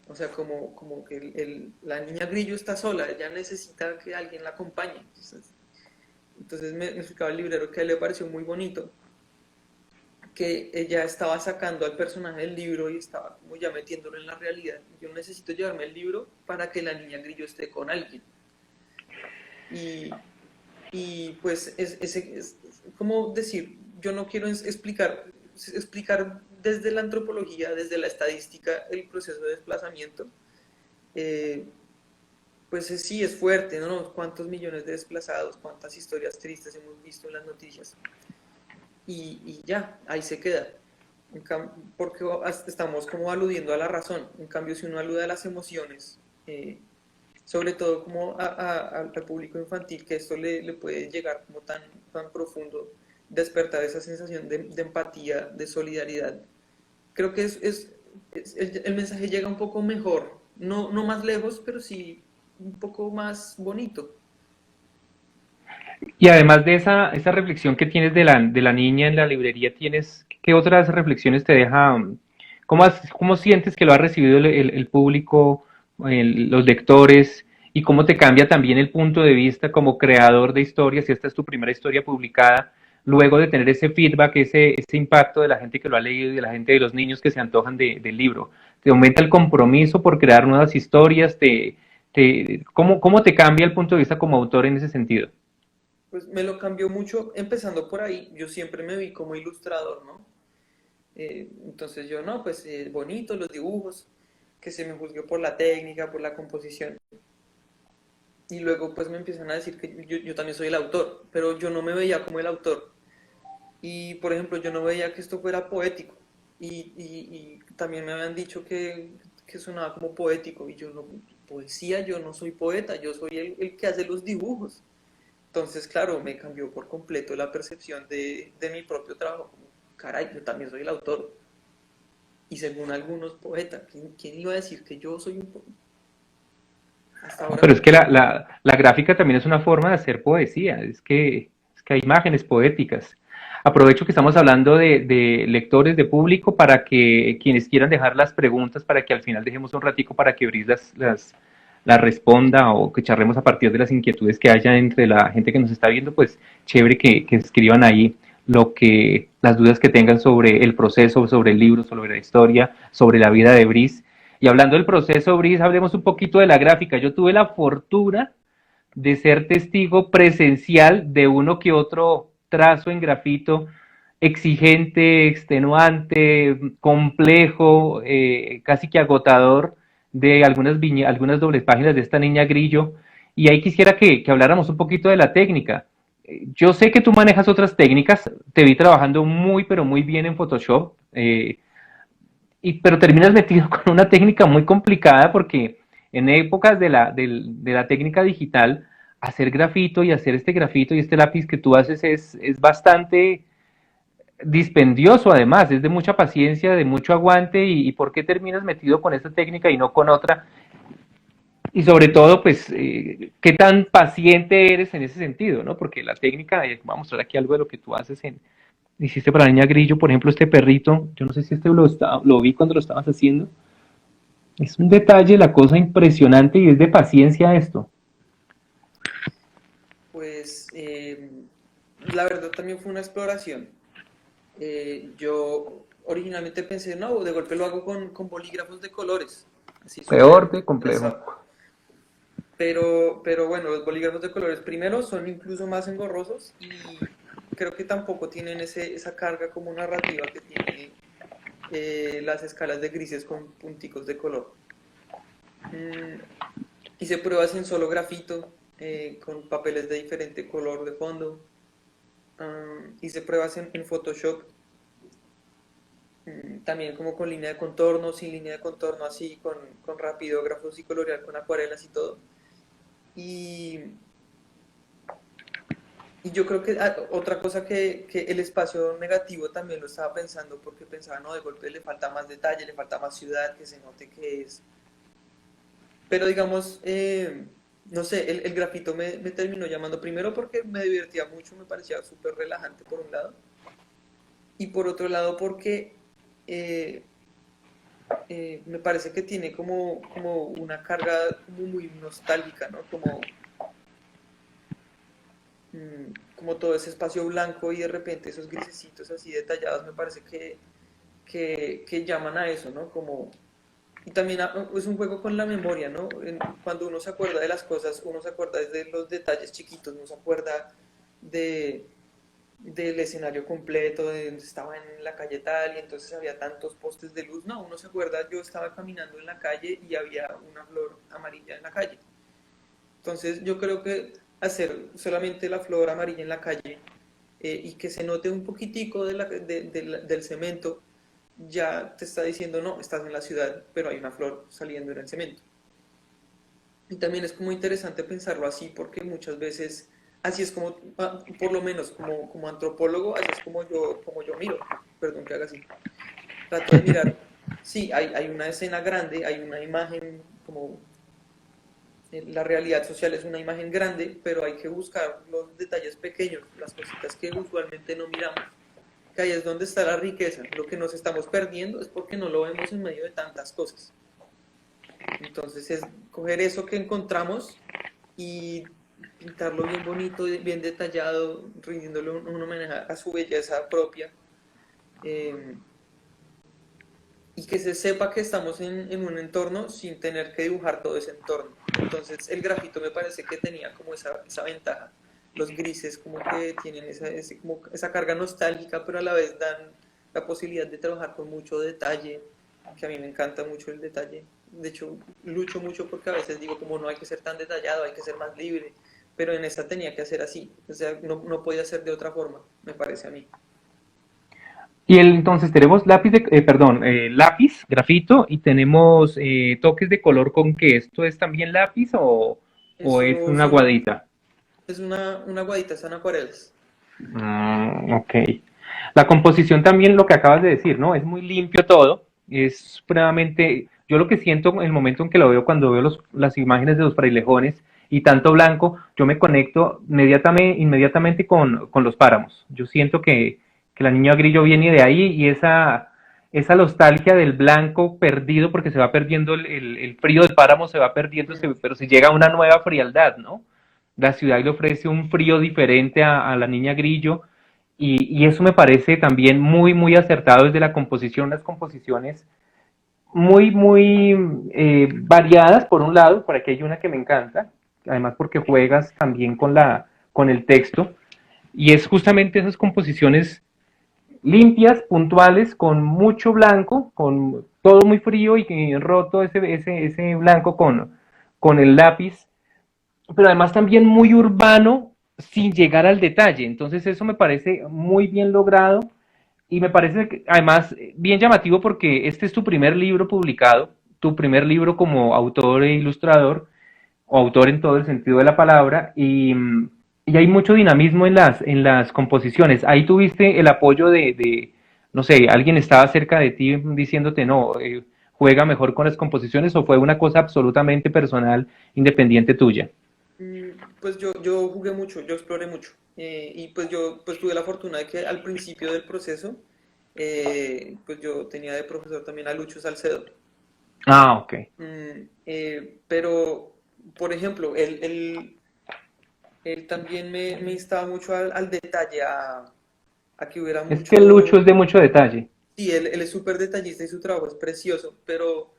O sea, como que la niña Grillo está sola, ella necesita que alguien la acompañe. Entonces me explicaba el librero que a él le pareció muy bonito, que ella estaba sacando al personaje del libro y estaba como ya metiéndolo en la realidad. Yo necesito llevarme el libro para que la niña Grillo esté con alguien. Y, y pues es como decir, yo no quiero explicar desde la antropología, desde la estadística, el proceso de desplazamiento. Eh, pues sí, es fuerte, ¿no? ¿Cuántos millones de desplazados, cuántas historias tristes hemos visto en las noticias? Y ya, ahí se queda. Porque estamos como aludiendo a la razón. En cambio, si uno alude a las emociones, sobre todo como al público infantil, que esto le puede llegar como tan profundo, despertar esa sensación de empatía, de solidaridad. Creo que el mensaje llega un poco mejor, no más lejos, pero sí un poco más bonito. Y además de esa reflexión que tienes de la niña en la librería, tienes, ¿qué otras reflexiones te deja? ¿Cómo sientes que lo ha recibido el público, los lectores? ¿Y cómo te cambia también el punto de vista como creador de historias, si esta es tu primera historia publicada, luego de tener ese feedback, ese impacto de la gente que lo ha leído y de la gente, de los niños que se antojan del libro? ¿Te aumenta el compromiso por crear nuevas historias? ¿Cómo te cambia el punto de vista como autor en ese sentido? Pues me lo cambió mucho empezando por ahí. Yo siempre me vi como ilustrador, ¿no? Entonces yo, no, pues bonito los dibujos, que se me juzgue por la técnica, por la composición. Y luego pues me empiezan a decir que yo también soy el autor, pero yo no me veía como el autor. Y por ejemplo, yo no veía que esto fuera poético. Y también me habían dicho que sonaba como poético. Y yo no, poesía, yo no soy poeta, yo soy el que hace los dibujos. Entonces, claro, me cambió por completo la percepción de mi propio trabajo. Como, caray, yo también soy el autor. Y según algunos poetas, ¿quién iba a decir que yo soy un poeta? Hasta ahora Pero me es que cuestiono. la gráfica también es una forma de hacer poesía, es que hay imágenes poéticas. Aprovecho que estamos hablando de lectores, de público, para que quienes quieran dejar las preguntas, para que al final dejemos un ratico para que Bris las responda o que charlemos a partir de las inquietudes que haya entre la gente que nos está viendo, pues chévere que escriban ahí las dudas que tengan sobre el proceso, sobre el libro, sobre la historia, sobre la vida de Bris. Y hablando del proceso, Bris, hablemos un poquito de la gráfica. Yo tuve la fortuna de ser testigo presencial de uno que otro trazo en grafito exigente, extenuante, complejo, casi que agotador de algunas dobles páginas de esta niña Grillo. Y ahí quisiera que habláramos un poquito de la técnica. Yo sé que tú manejas otras técnicas, te vi trabajando muy, pero muy bien en Photoshop. Pero terminas metido con una técnica muy complicada porque en épocas de la técnica digital, hacer grafito y hacer este grafito y este lápiz que tú haces es bastante dispendioso además, es de mucha paciencia, de mucho aguante y ¿por qué terminas metido con esta técnica y no con otra? Y sobre todo, pues, ¿qué tan paciente eres en ese sentido? ¿No? Porque la técnica, voy a mostrar aquí algo de lo que tú haces hiciste para la niña Grillo, por ejemplo, este perrito, yo no sé si lo vi cuando lo estabas haciendo, es un detalle, la cosa impresionante y es de paciencia esto. Pues la verdad también fue una exploración. Yo originalmente pensé, no, de golpe lo hago con bolígrafos de colores, así Peor de súper complejo. trazado. Pero bueno, los bolígrafos de colores primero son incluso más engorrosos y creo que tampoco tienen esa carga como narrativa que tiene las escalas de grises con punticos de color. Mm, Hice pruebas en solo grafito, con papeles de diferente color de fondo. Hice pruebas en Photoshop, también como con línea de contorno, sin línea de contorno, así, con rapidógrafos y colorear con acuarelas y todo. Y, y yo creo que otra cosa que el espacio negativo también lo estaba pensando, porque pensaba, no, de golpe le falta más detalle, le falta más ciudad, que se note que es. Pero digamos, no sé, el grafito me terminó llamando primero porque me divertía mucho, me parecía súper relajante por un lado, y por otro lado porque eh, me parece que tiene como una carga como muy nostálgica, ¿no? Como todo ese espacio blanco y de repente esos grisecitos así detallados, me parece que llaman a eso, ¿no? Y también es un juego con la memoria, ¿no? Cuando uno se acuerda de las cosas, uno se acuerda desde los detalles chiquitos, no se acuerda de, del escenario completo, de donde estaba en la calle tal y entonces había tantos postes de luz. No, uno se acuerda, yo estaba caminando en la calle y había una flor amarilla en la calle. Entonces yo creo que hacer solamente la flor amarilla en la calle y que se note un poquitico del cemento, ya te está diciendo, no, estás en la ciudad, pero hay una flor saliendo en el cemento. Y también es como interesante pensarlo así, porque muchas veces, así es como, por lo menos como antropólogo, así es como yo miro, perdón que haga así, trato de mirar, sí, hay una escena grande, hay una imagen como la realidad social es una imagen grande, pero hay que buscar los detalles pequeños, las cositas que usualmente no miramos. Que ahí es donde está la riqueza. Lo que nos estamos perdiendo es porque no lo vemos en medio de tantas cosas. Entonces es coger eso que encontramos y pintarlo bien bonito, bien detallado, rindiéndole un homenaje a su belleza propia. Eh, y que se sepa que estamos en un entorno sin tener que dibujar todo ese entorno. Entonces el grafito me parece que tenía como esa ventaja. Los grises como que tienen como esa carga nostálgica, pero a la vez dan la posibilidad de trabajar con mucho detalle, que a mí me encanta mucho el detalle. De hecho, lucho mucho porque a veces digo como no hay que ser tan detallado, hay que ser más libre, pero en esta tenía que hacer así, o sea, no podía ser de otra forma, me parece a mí. Entonces tenemos lápiz, grafito, y tenemos toques de color con que esto es también lápiz o es Eso una son, aguadita. es una guadita, son acuarelas. Ok. La composición también, lo que acabas de decir, ¿no? Es muy limpio todo. Es supremamente. Yo lo que siento en el momento en que lo veo, cuando veo las imágenes de los frailejones y tanto blanco, yo me conecto inmediatamente con los páramos. Yo siento que la niña grillo viene de ahí y esa nostalgia del blanco perdido, porque se va perdiendo el frío del páramo, se va perdiendo, Mm. pero se llega a una nueva frialdad, ¿no? La ciudad le ofrece un frío diferente a la niña grillo y eso me parece también muy, muy acertado desde la composición, las composiciones muy, muy variadas por un lado, por aquí hay una que me encanta, además porque juegas también con el texto, y es justamente esas composiciones limpias, puntuales, con mucho blanco, con todo muy frío y roto ese blanco con el lápiz, pero además también muy urbano sin llegar al detalle. Entonces eso me parece muy bien logrado y me parece que, además bien llamativo porque este es tu primer libro publicado, tu primer libro como autor e ilustrador, o autor en todo el sentido de la palabra, y hay mucho dinamismo en las composiciones. Ahí tuviste el apoyo no sé, alguien estaba cerca de ti diciéndote, no, juega mejor con las composiciones, o fue una cosa absolutamente personal, independiente tuya. Pues yo jugué mucho, yo exploré mucho. Y pues yo pues tuve la fortuna de que al principio del proceso, pues yo tenía de profesor también a Lucho Salcedo. Ah, ok. Pero, por ejemplo, él también me instaba mucho al detalle, a que hubiera Es que Lucho mucho. es de mucho detalle. Sí, él es súper detallista y su trabajo es precioso, pero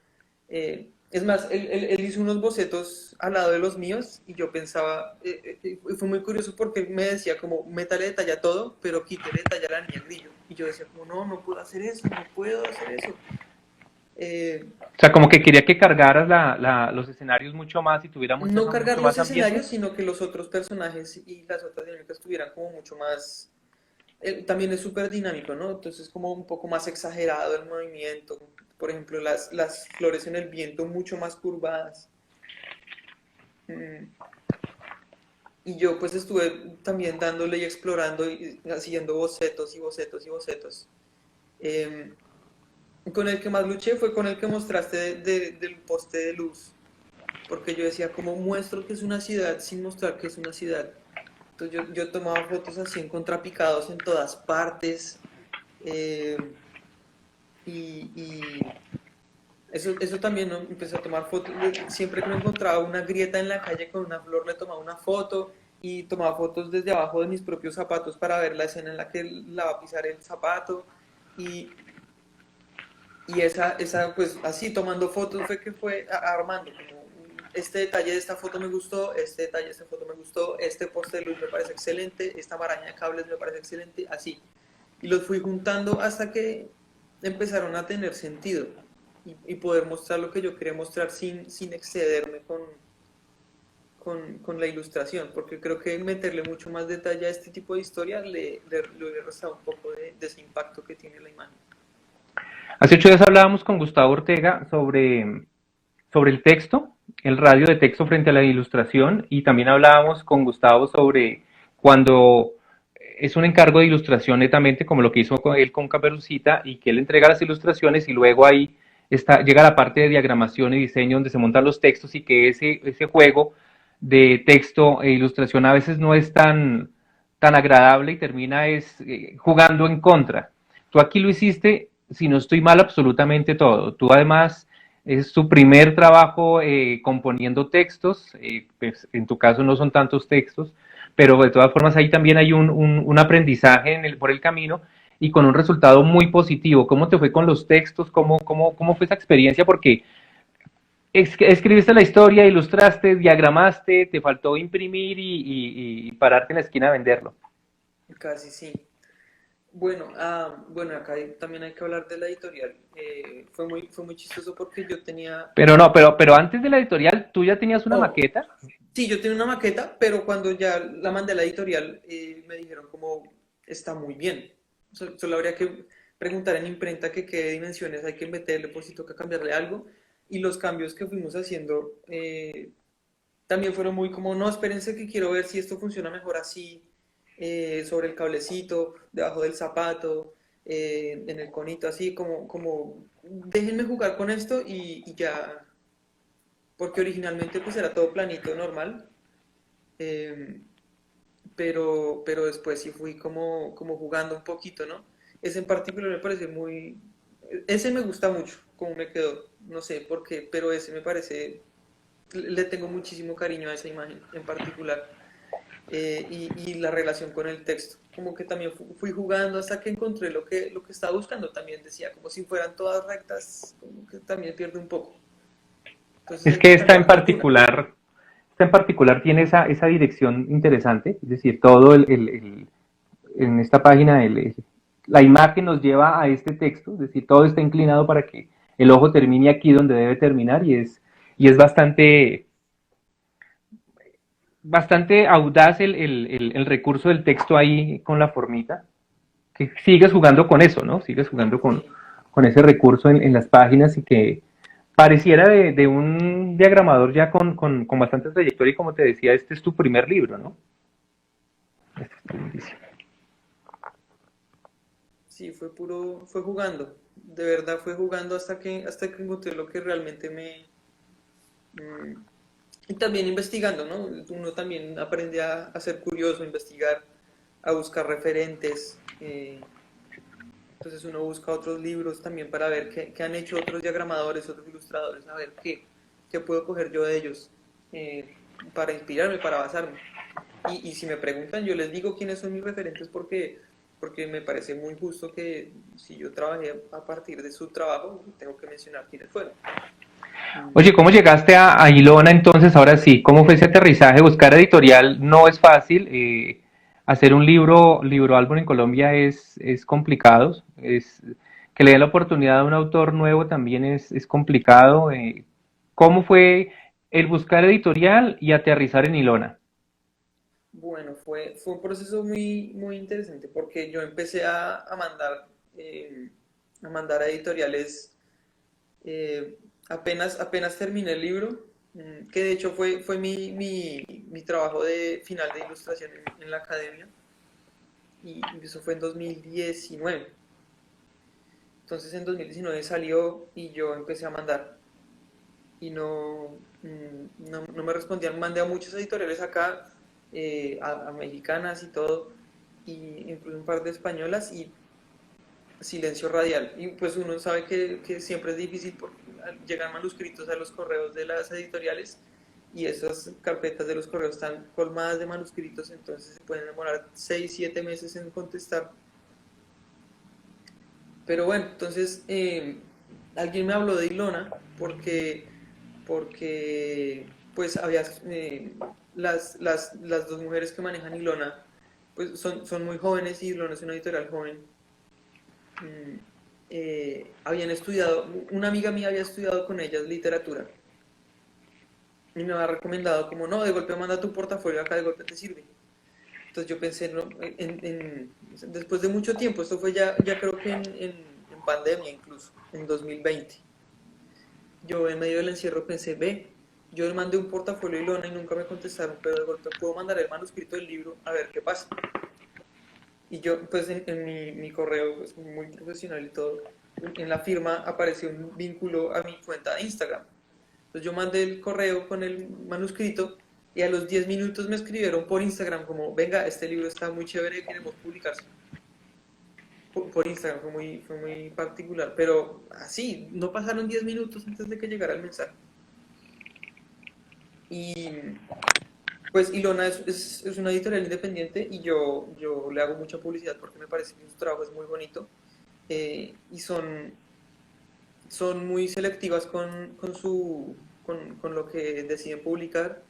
es más, él hizo unos bocetos al lado de los míos y yo pensaba, y fue muy curioso porque él me decía como, métale detalle a todo, pero quítale detalle a la niña grillo. Y yo decía como, no puedo hacer eso, no puedo hacer eso. O sea, como que quería que cargaras los escenarios mucho más y tuviera No cargar mucho los más ambiente. escenarios, sino que los otros personajes y las otras dinámicas tuvieran como mucho más... también es súper dinámico, ¿no? Entonces como un poco más exagerado el movimiento. Por ejemplo, las flores en el viento mucho más curvadas. Mm, Y yo pues estuve también dándole y explorando y haciendo bocetos y bocetos y bocetos. Em, con el que más luché fue con el que mostraste del poste de luz, porque yo decía, ¿cómo muestro que es una ciudad sin mostrar que es una ciudad? Entonces yo tomaba fotos así en contrapicados en todas partes, em, y eso también, ¿no? Empecé a tomar fotos, siempre que me encontraba una grieta en la calle con una flor le tomaba una foto y tomaba fotos desde abajo de mis propios zapatos para ver la escena en la que la va a pisar el zapato y, y esa pues así tomando fotos fue que fue armando como este detalle de esta foto me gustó, este detalle de esta foto me gustó, este poste de luz me parece excelente, esta maraña de cables me parece excelente, así. Y los fui juntando hasta que empezaron a tener sentido y poder mostrar lo que yo quería mostrar sin excederme con la ilustración, porque creo que meterle mucho más detalle a este tipo de historias le resta un poco de ese impacto que tiene la imagen. Hace 8 días hablábamos con Gustavo Ortega sobre el texto, el radio de texto frente a la ilustración, y también hablábamos con Gustavo sobre cuando es un encargo de ilustración netamente, como lo que hizo él con Caperucita, y que él entrega las ilustraciones y luego ahí llega la parte de diagramación y diseño donde se montan los textos y que ese juego de texto e ilustración a veces no es tan agradable y termina jugando en contra. Tú aquí lo hiciste, si no estoy mal, absolutamente todo. Tú además es tu primer trabajo componiendo textos, pues en tu caso no son tantos textos, pero de todas formas ahí también hay un aprendizaje por el camino y con un resultado muy positivo. ¿Cómo te fue con los textos? ¿Cómo fue esa experiencia? Porque escribiste la historia, ilustraste, diagramaste, te faltó imprimir y pararte en la esquina a venderlo. Casi sí. Bueno, bueno, acá también hay que hablar de la editorial. Fue muy chistoso porque yo tenía, Pero no, pero antes de la editorial, ¿tú ya tenías una oh, maqueta? sí, yo tenía una maqueta, pero cuando ya la mandé a la editorial, me dijeron como, está muy bien. Solo habría que preguntar en imprenta que qué dimensiones hay que meterle, por si toca cambiarle algo. Y los cambios que fuimos haciendo también fueron muy como, no, espérense que quiero ver si esto funciona mejor así, sobre el cablecito, debajo del zapato, en el conito, así como, déjenme jugar con esto y ya, porque originalmente pues era todo planito, normal, eh, pero después sí fui como jugando un poquito, ¿no? Ese en particular me parece muy, ese me gusta mucho, como me quedó, no sé por qué, pero ese me parece, le tengo muchísimo cariño a esa imagen en particular. Y la relación con el texto. Como que también fui jugando hasta que encontré lo que estaba buscando. También decía, como si fueran todas rectas, como que también pierde un poco. Entonces Es hay que que cambiar algunas. esta en particular tiene esa dirección interesante, es decir, en esta página la imagen nos lleva a este texto, es decir, todo está inclinado para que el ojo termine aquí donde debe terminar y es bastante audaz el recurso del texto ahí con la formita, que sigues jugando con eso, ¿no? Sigues jugando Sí, con ese recurso en las páginas y que pareciera de un diagramador ya con bastante trayectoria y como te decía, este es tu primer libro, ¿no? Este es tu inicio. sí, fue jugando. De verdad fue jugando hasta que encontré lo que realmente mm, y también investigando, ¿no? Uno también aprende a ser curioso, a investigar, a buscar referentes. Entonces uno busca otros libros también para ver qué han hecho otros diagramadores, otros ilustradores, a ver qué puedo coger yo de ellos, para inspirarme, para basarme. Y si me preguntan, yo les digo quiénes son mis referentes porque me parece muy justo que si yo trabajé a partir de su trabajo, tengo que mencionar quiénes fueron. Mm, Oye, ¿cómo llegaste a Ilona entonces? Ahora sí, ¿cómo fue ese aterrizaje? Buscar editorial no es fácil. Hacer un libro álbum en Colombia es complicado. que le den la oportunidad a un autor nuevo también es complicado. ¿Cómo fue el buscar editorial y aterrizar en Ilona? Bueno, fue un proceso muy interesante porque yo empecé eh, a mandar a editoriales apenas terminé el libro, que de hecho fue mi trabajo de final de ilustración en la academia, y eso fue en 2019. Entonces en 2019 salió y yo empecé a mandar y no me respondían. Mandé a muchos editoriales acá, a mexicanas y todo, y incluso un par de españolas, y silencio radial. Y pues uno sabe que siempre es difícil porque llegan manuscritos a los correos de las editoriales y esas carpetas de los correos están colmadas de manuscritos, entonces se pueden demorar 6 7 meses en contestar. Pero bueno, entonces alguien me habló de Ilona porque pues había las dos mujeres que manejan Ilona, pues son muy jóvenes y Ilona es una editorial joven. mm, Habían estudiado, una amiga mía había estudiado con ellas literatura y me había recomendado como, no, de golpe manda tu portafolio acá, de golpe te sirve. Entonces yo pensé, no, después de mucho tiempo, esto fue ya creo que en pandemia incluso, en 2020. Yo en medio del encierro pensé, ve, yo le mandé un portafolio y lona y nunca me contestaron, pero de golpe puedo mandar el manuscrito del libro a ver qué pasa. Y yo, pues en mi correo, pues, muy profesional y todo, en la firma apareció un vínculo a mi cuenta de Instagram. Entonces yo mandé el correo con el manuscrito y a los 10 minutos me escribieron por Instagram como, venga, este libro está muy chévere, queremos publicarse. Por Instagram fue muy particular, pero así, no pasaron 10 minutos antes de que llegara el mensaje. Y pues Ilona es una editorial independiente y yo le hago mucha publicidad porque me parece que su trabajo es muy bonito, y son muy selectivas con lo que deciden publicar,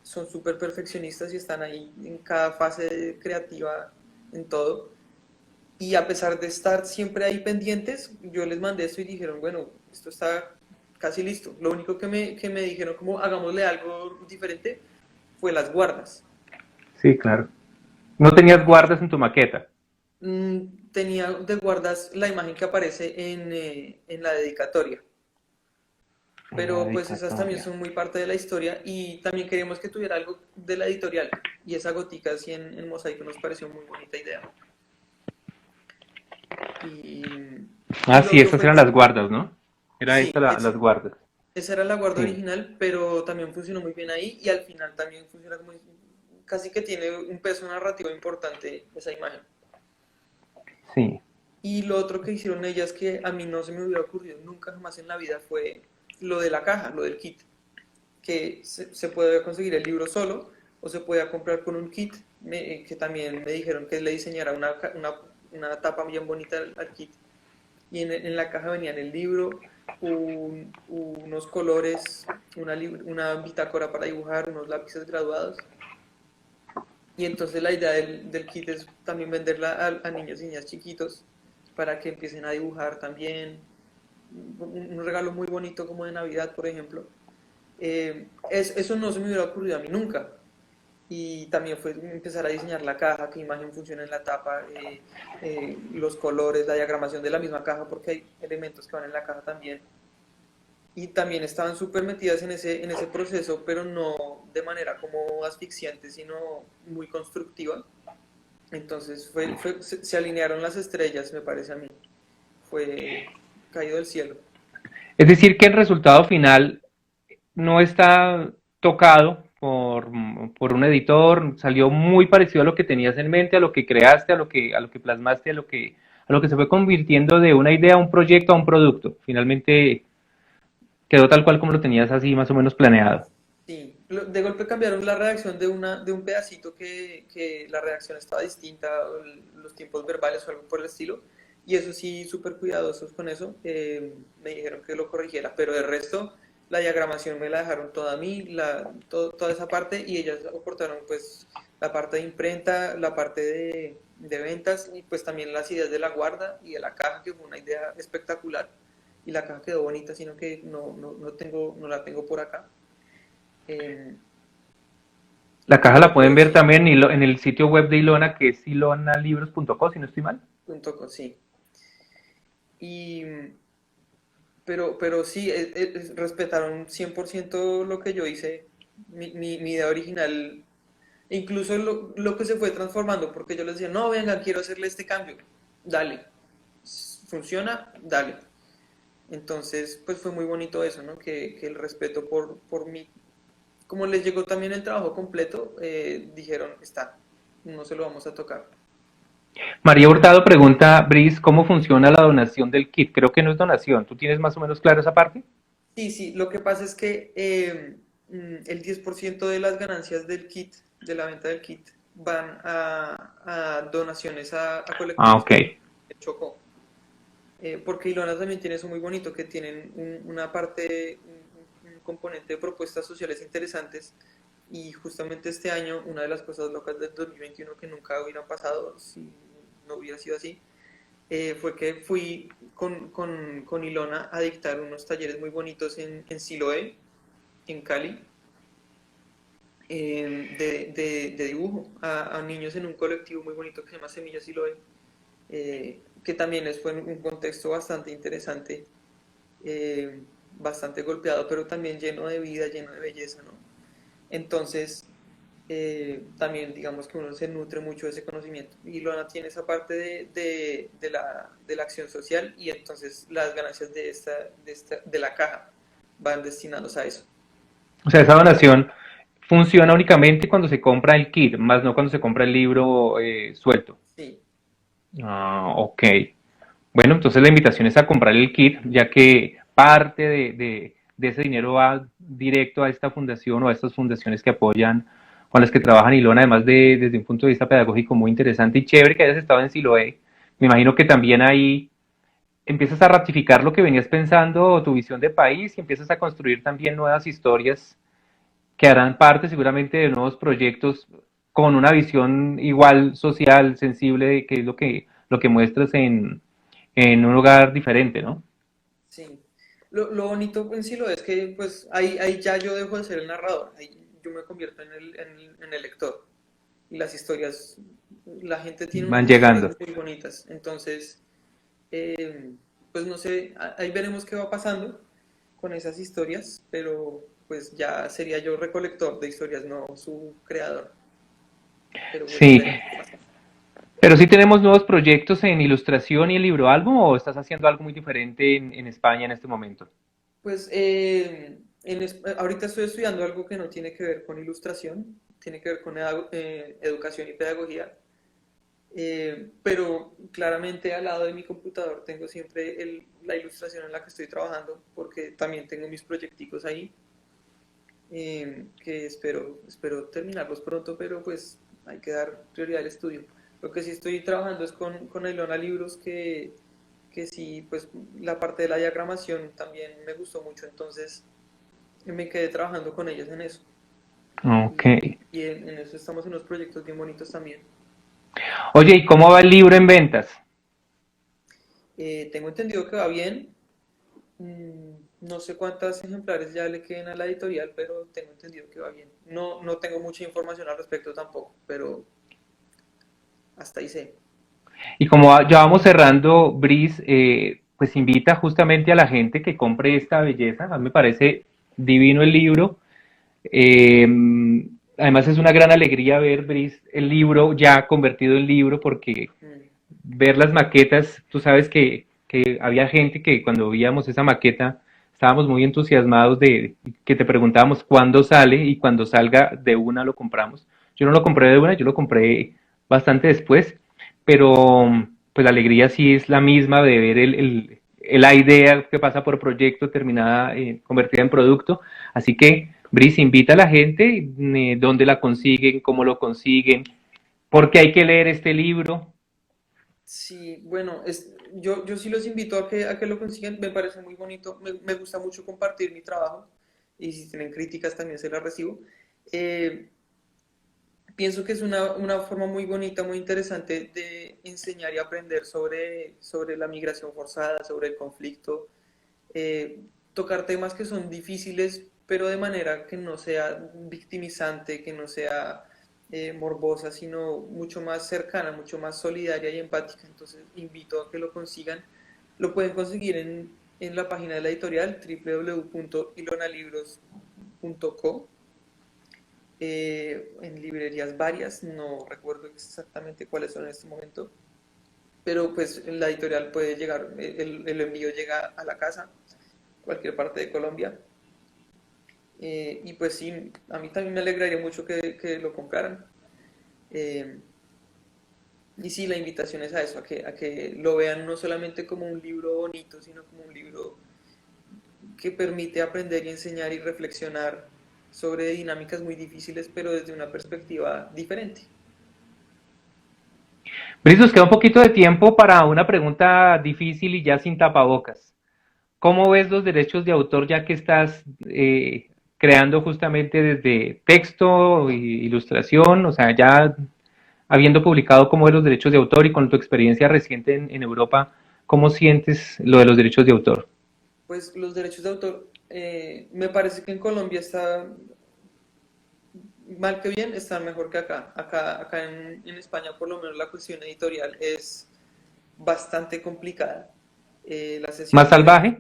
son súper perfeccionistas y están ahí en cada fase creativa, en todo. Y a pesar de estar siempre ahí pendientes, yo les mandé esto y dijeron, bueno, esto está casi listo. Lo único que me dijeron, como hagámosle algo diferente, fue las guardas. Sí, claro. No tenías Porque guardas en tu maqueta. tenía de guardas la imagen que aparece en la dedicatoria. En la Pero pues esas también dedicatoria. son muy parte de la historia y también queríamos que tuviera algo de la editorial. Y esa gotica así en mosaico nos pareció muy bonita idea. Y, y Ah, lo sí, otro estas fue eran que, las guardas, ¿no? Era esta sí, las guardas. esa era la guarda Sí, original, pero también funcionó muy bien ahí y al final también funciona como casi que tiene un peso narrativo importante esa imagen. sí. Y lo otro que hicieron ellas que a mí no se me hubiera ocurrido nunca jamás en la vida fue lo de la caja, lo del kit, que se puede conseguir el libro solo o se puede comprar con un kit, que también me dijeron que le diseñara una tapa bien bonita al kit. Y en la caja venían el libro, unos colores, una bitácora para dibujar, unos lápices graduados. Y entonces la idea del kit es también venderla a niños y niñas chiquitos para que empiecen a dibujar también. Un regalo muy bonito como de Navidad, por ejemplo. Eso no se me hubiera ocurrido a mí nunca. Y también fue empezar a diseñar la caja, qué imagen funciona en la tapa, los colores, la diagramación de la misma caja, porque hay elementos que van en la caja también. Y también estaban súper metidas en ese proceso, pero no de manera como asfixiante, sino muy constructiva. Entonces se alinearon las estrellas, me parece a mí. Fue caído del cielo. Es decir, que el resultado final no está tocado por un editor, salió muy parecido a lo que tenías en mente, a lo que creaste, a lo que plasmaste, a lo que se fue convirtiendo de una idea a un proyecto a un producto. Finalmente quedó tal cual como lo tenías así más o menos planeado. Sí, de golpe cambiaron la redacción de un pedacito que la redacción estaba distinta, o los tiempos verbales o algo por el estilo, y eso sí, súper cuidadosos con eso, me dijeron que lo corrigiera, pero de resto, la diagramación me la dejaron toda a mí, toda esa parte, y ellas aportaron pues la parte de imprenta, la parte de ventas y pues también las ideas de la guarda y de la caja, que fue una idea espectacular y la caja quedó bonita, sino que no la tengo por acá. Eh, La caja la pueden pero ver sí, también en el sitio web de Ilona, que es ilonalibros.co, si no estoy mal. sí. Y, pero sí, respetaron 100% lo que yo hice, mi idea original. E incluso lo que se fue transformando, porque yo les decía, no, venga, quiero hacerle este cambio. Dale. ¿Funciona? Dale. Entonces, pues fue muy bonito eso, ¿no? Que el respeto por mí, como les llegó también el trabajo completo, dijeron, está, no se lo vamos a tocar. María Hurtado pregunta, Brice, ¿cómo funciona la donación del kit? Creo que no es donación. ¿Tú tienes más o menos claro esa parte? Sí, sí, lo que pasa es que el 10% de las ganancias del kit, de la venta del kit, van a donaciones a Ah, colectivos ok. que Chocó. Porque Ilona también tiene eso muy bonito, que tienen una parte, un componente de propuestas sociales interesantes. Y justamente este año, una de las cosas locas del 2021 que nunca hubieran pasado si no hubiera sido así, fue que fui con Ilona a dictar unos talleres muy bonitos en Siloé, en Cali, de dibujo a niños en un colectivo muy bonito que se llama Semilla Siloé, que también fue un contexto bastante interesante, eh, bastante golpeado, pero también lleno de vida, lleno de belleza, ¿no? Entonces, también digamos que uno se nutre mucho de ese conocimiento. Y Luana tiene esa parte de la acción social y entonces las ganancias de la caja van destinados a eso. O sea, esa donación funciona únicamente cuando se compra el kit, más no cuando se compra el libro suelto. Sí, Ah, ok. Bueno, entonces la invitación es a comprar el kit, ya que parte de ese dinero va directo a esta fundación o a estas fundaciones que apoyan, con las que trabajan Ilona, además desde un punto de vista pedagógico muy interesante y chévere que hayas estado en Siloé. Me imagino que también ahí empiezas a ratificar lo que venías pensando, tu visión de país, y empiezas a construir también nuevas historias que harán parte seguramente de nuevos proyectos con una visión igual social, sensible, que es lo que muestras en un lugar diferente, ¿no? sí. Lo bonito en sí lo es que pues ahí ya yo dejo de ser el narrador, ahí yo me convierto en el lector. Y las historias, la gente tiene Van unas historias llegando. muy bonitas. Entonces, eh, pues no sé, ahí veremos qué va pasando con esas historias, pero pues ya sería yo recolector de historias, no su creador. Pero pues Sí, veremos qué pasa. pero sí tenemos nuevos proyectos en ilustración y el libro álbum, o estás haciendo algo muy diferente en España en este momento. Pues ahorita estoy estudiando algo que no tiene que ver con ilustración, tiene que ver con educación y pedagogía. Pero claramente al lado de mi computador tengo siempre la ilustración en la que estoy trabajando, porque también tengo mis proyecticos ahí, que espero terminarlos pronto, pero pues hay que dar prioridad al estudio. Lo que sí estoy trabajando es con Ilona Libros, que sí, pues la parte de la diagramación también me gustó mucho, entonces me quedé trabajando con ellas en eso. Ok. Y en eso estamos en unos proyectos bien bonitos también. Oye, ¿y cómo va el libro en ventas? Tengo entendido que va bien. No sé cuántos ejemplares ya le queden a la editorial, pero tengo entendido que va bien. No tengo mucha información al respecto tampoco, pero hasta ahí sé. Y como ya vamos cerrando, Brice, pues invita justamente a la gente que compre esta belleza. A mí me parece divino el libro. Eh, Además es una gran alegría ver, Brice, el libro ya convertido en libro, porque Mm, ver las maquetas, tú sabes que había gente que cuando veíamos esa maqueta estábamos muy entusiasmados de que te preguntábamos cuándo sale y cuando salga de una lo compramos. Yo no lo compré de una, yo lo compré bastante después, pero pues la alegría sí es la misma de ver la idea que pasa por proyecto terminada, convertida en producto. Así que, Brice, invita a la gente, dónde la consiguen, cómo lo consiguen, por qué hay que leer este libro. sí, bueno, yo sí los invito a que lo consigan. Me parece muy bonito. Me gusta mucho compartir mi trabajo y si tienen críticas también se las recibo. Eh, pienso que es una forma muy bonita, muy interesante de enseñar y aprender sobre la migración forzada, sobre el conflicto, eh, tocar temas que son difíciles, pero de manera que no sea victimizante, que no sea morbosa, sino mucho más cercana, mucho más solidaria y empática. Entonces invito a que lo consigan. Lo pueden conseguir en la página de la editorial www.ilonalibros.co, en librerías varias, no recuerdo exactamente cuáles son en este momento, pero pues la editorial puede llegar, el envío llega a la casa, cualquier parte de Colombia. Y pues sí, a mí también me alegraría mucho que lo compraran. Eh, y sí, la invitación es a eso, a que lo vean no solamente como un libro bonito, sino como un libro que permite aprender y enseñar y reflexionar sobre dinámicas muy difíciles, pero desde una perspectiva diferente. Brice, nos queda un poquito de tiempo para una pregunta difícil y ya sin tapabocas. ¿Cómo ves los derechos de autor ya que estás creando justamente desde texto, ilustración, o sea, ya habiendo publicado cómo ves los derechos de autor y con tu experiencia reciente en Europa, ¿cómo sientes lo de los derechos de autor? Pues los derechos de autor, me parece que en Colombia está mal que bien, están mejor que acá. Acá en España, por lo menos, la cuestión editorial es bastante complicada. La ¿Más sesión de derechos, salvaje?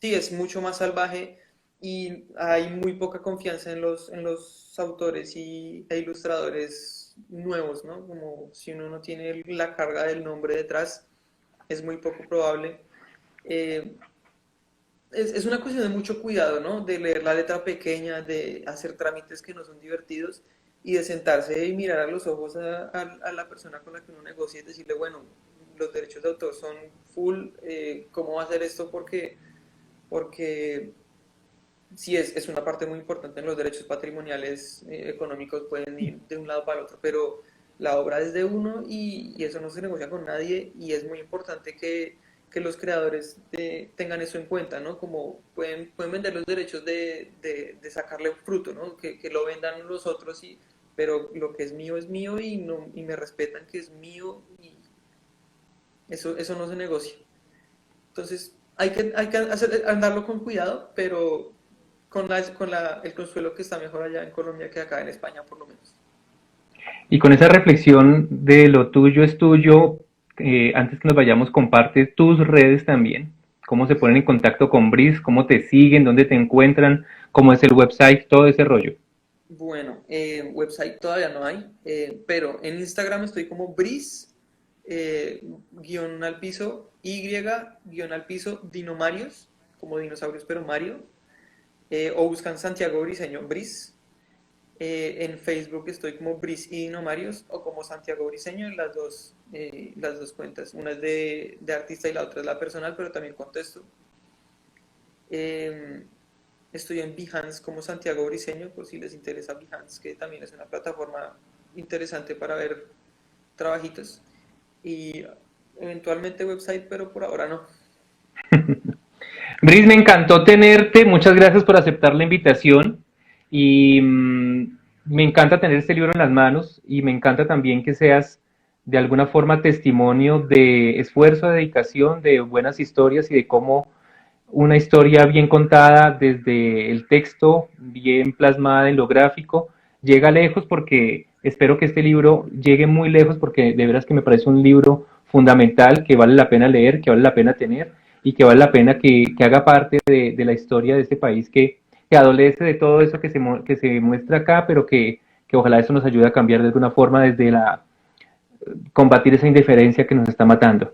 sí, es mucho más salvaje y hay muy poca confianza en los autores e ilustradores nuevos, ¿no? Como si uno no tiene la carga del nombre detrás, es muy poco probable. Eh, es una cuestión de mucho cuidado, ¿no? De leer la letra pequeña, de hacer trámites que no son divertidos y de sentarse y mirar a los ojos a la persona con la que uno negocia y decirle, bueno, los derechos de autor son full, ¿cómo va a hacer esto? Porque sí es una parte muy importante en los derechos patrimoniales, económicos, pueden ir de un lado para el otro, pero la obra es de uno y eso no se negocia con nadie y es muy importante que los creadores tengan eso en cuenta, ¿no? Como pueden vender los derechos de sacarle fruto, ¿no? Que lo vendan los otros, pero lo que es mío y, no, y me respetan que es mío y eso no se negocia. Entonces, hay que andarlo con cuidado, pero el consuelo que está mejor allá en Colombia que acá en España, por lo menos. Y con esa reflexión de lo tuyo es tuyo, antes que nos vayamos, comparte tus redes también, cómo se ponen en contacto con Brice, cómo te siguen, dónde te encuentran, cómo es el website, todo ese rollo. Bueno, website todavía no hay, pero en Instagram estoy como Bris, guión al piso, guión al piso, Dinomarios, como dinosaurios, pero Mario, o buscan Santiago Briseño Bris. En Facebook estoy como Bris y Dinomarios o como Santiago Briseño en las dos cuentas. Una es de artista y la otra es la personal, pero también contesto. Eh, Estoy en Behance como Santiago Briseño, por si les interesa Behance, que también es una plataforma interesante para ver trabajitos. Y eventualmente website, pero por ahora no. Brice, me encantó tenerte, muchas gracias por aceptar la invitación y me encanta tener este libro en las manos y me encanta también que seas de alguna forma testimonio de esfuerzo, de dedicación, de buenas historias y de cómo una historia bien contada desde el texto, bien plasmada en lo gráfico, llega lejos porque espero que este libro llegue muy lejos porque de veras que me parece un libro fundamental que vale la pena leer, que vale la pena tener y que vale la pena que haga parte de la historia de este país que adolece de todo eso que se muestra acá, pero que ojalá eso nos ayude a cambiar de alguna forma desde la combatir esa indiferencia que nos está matando.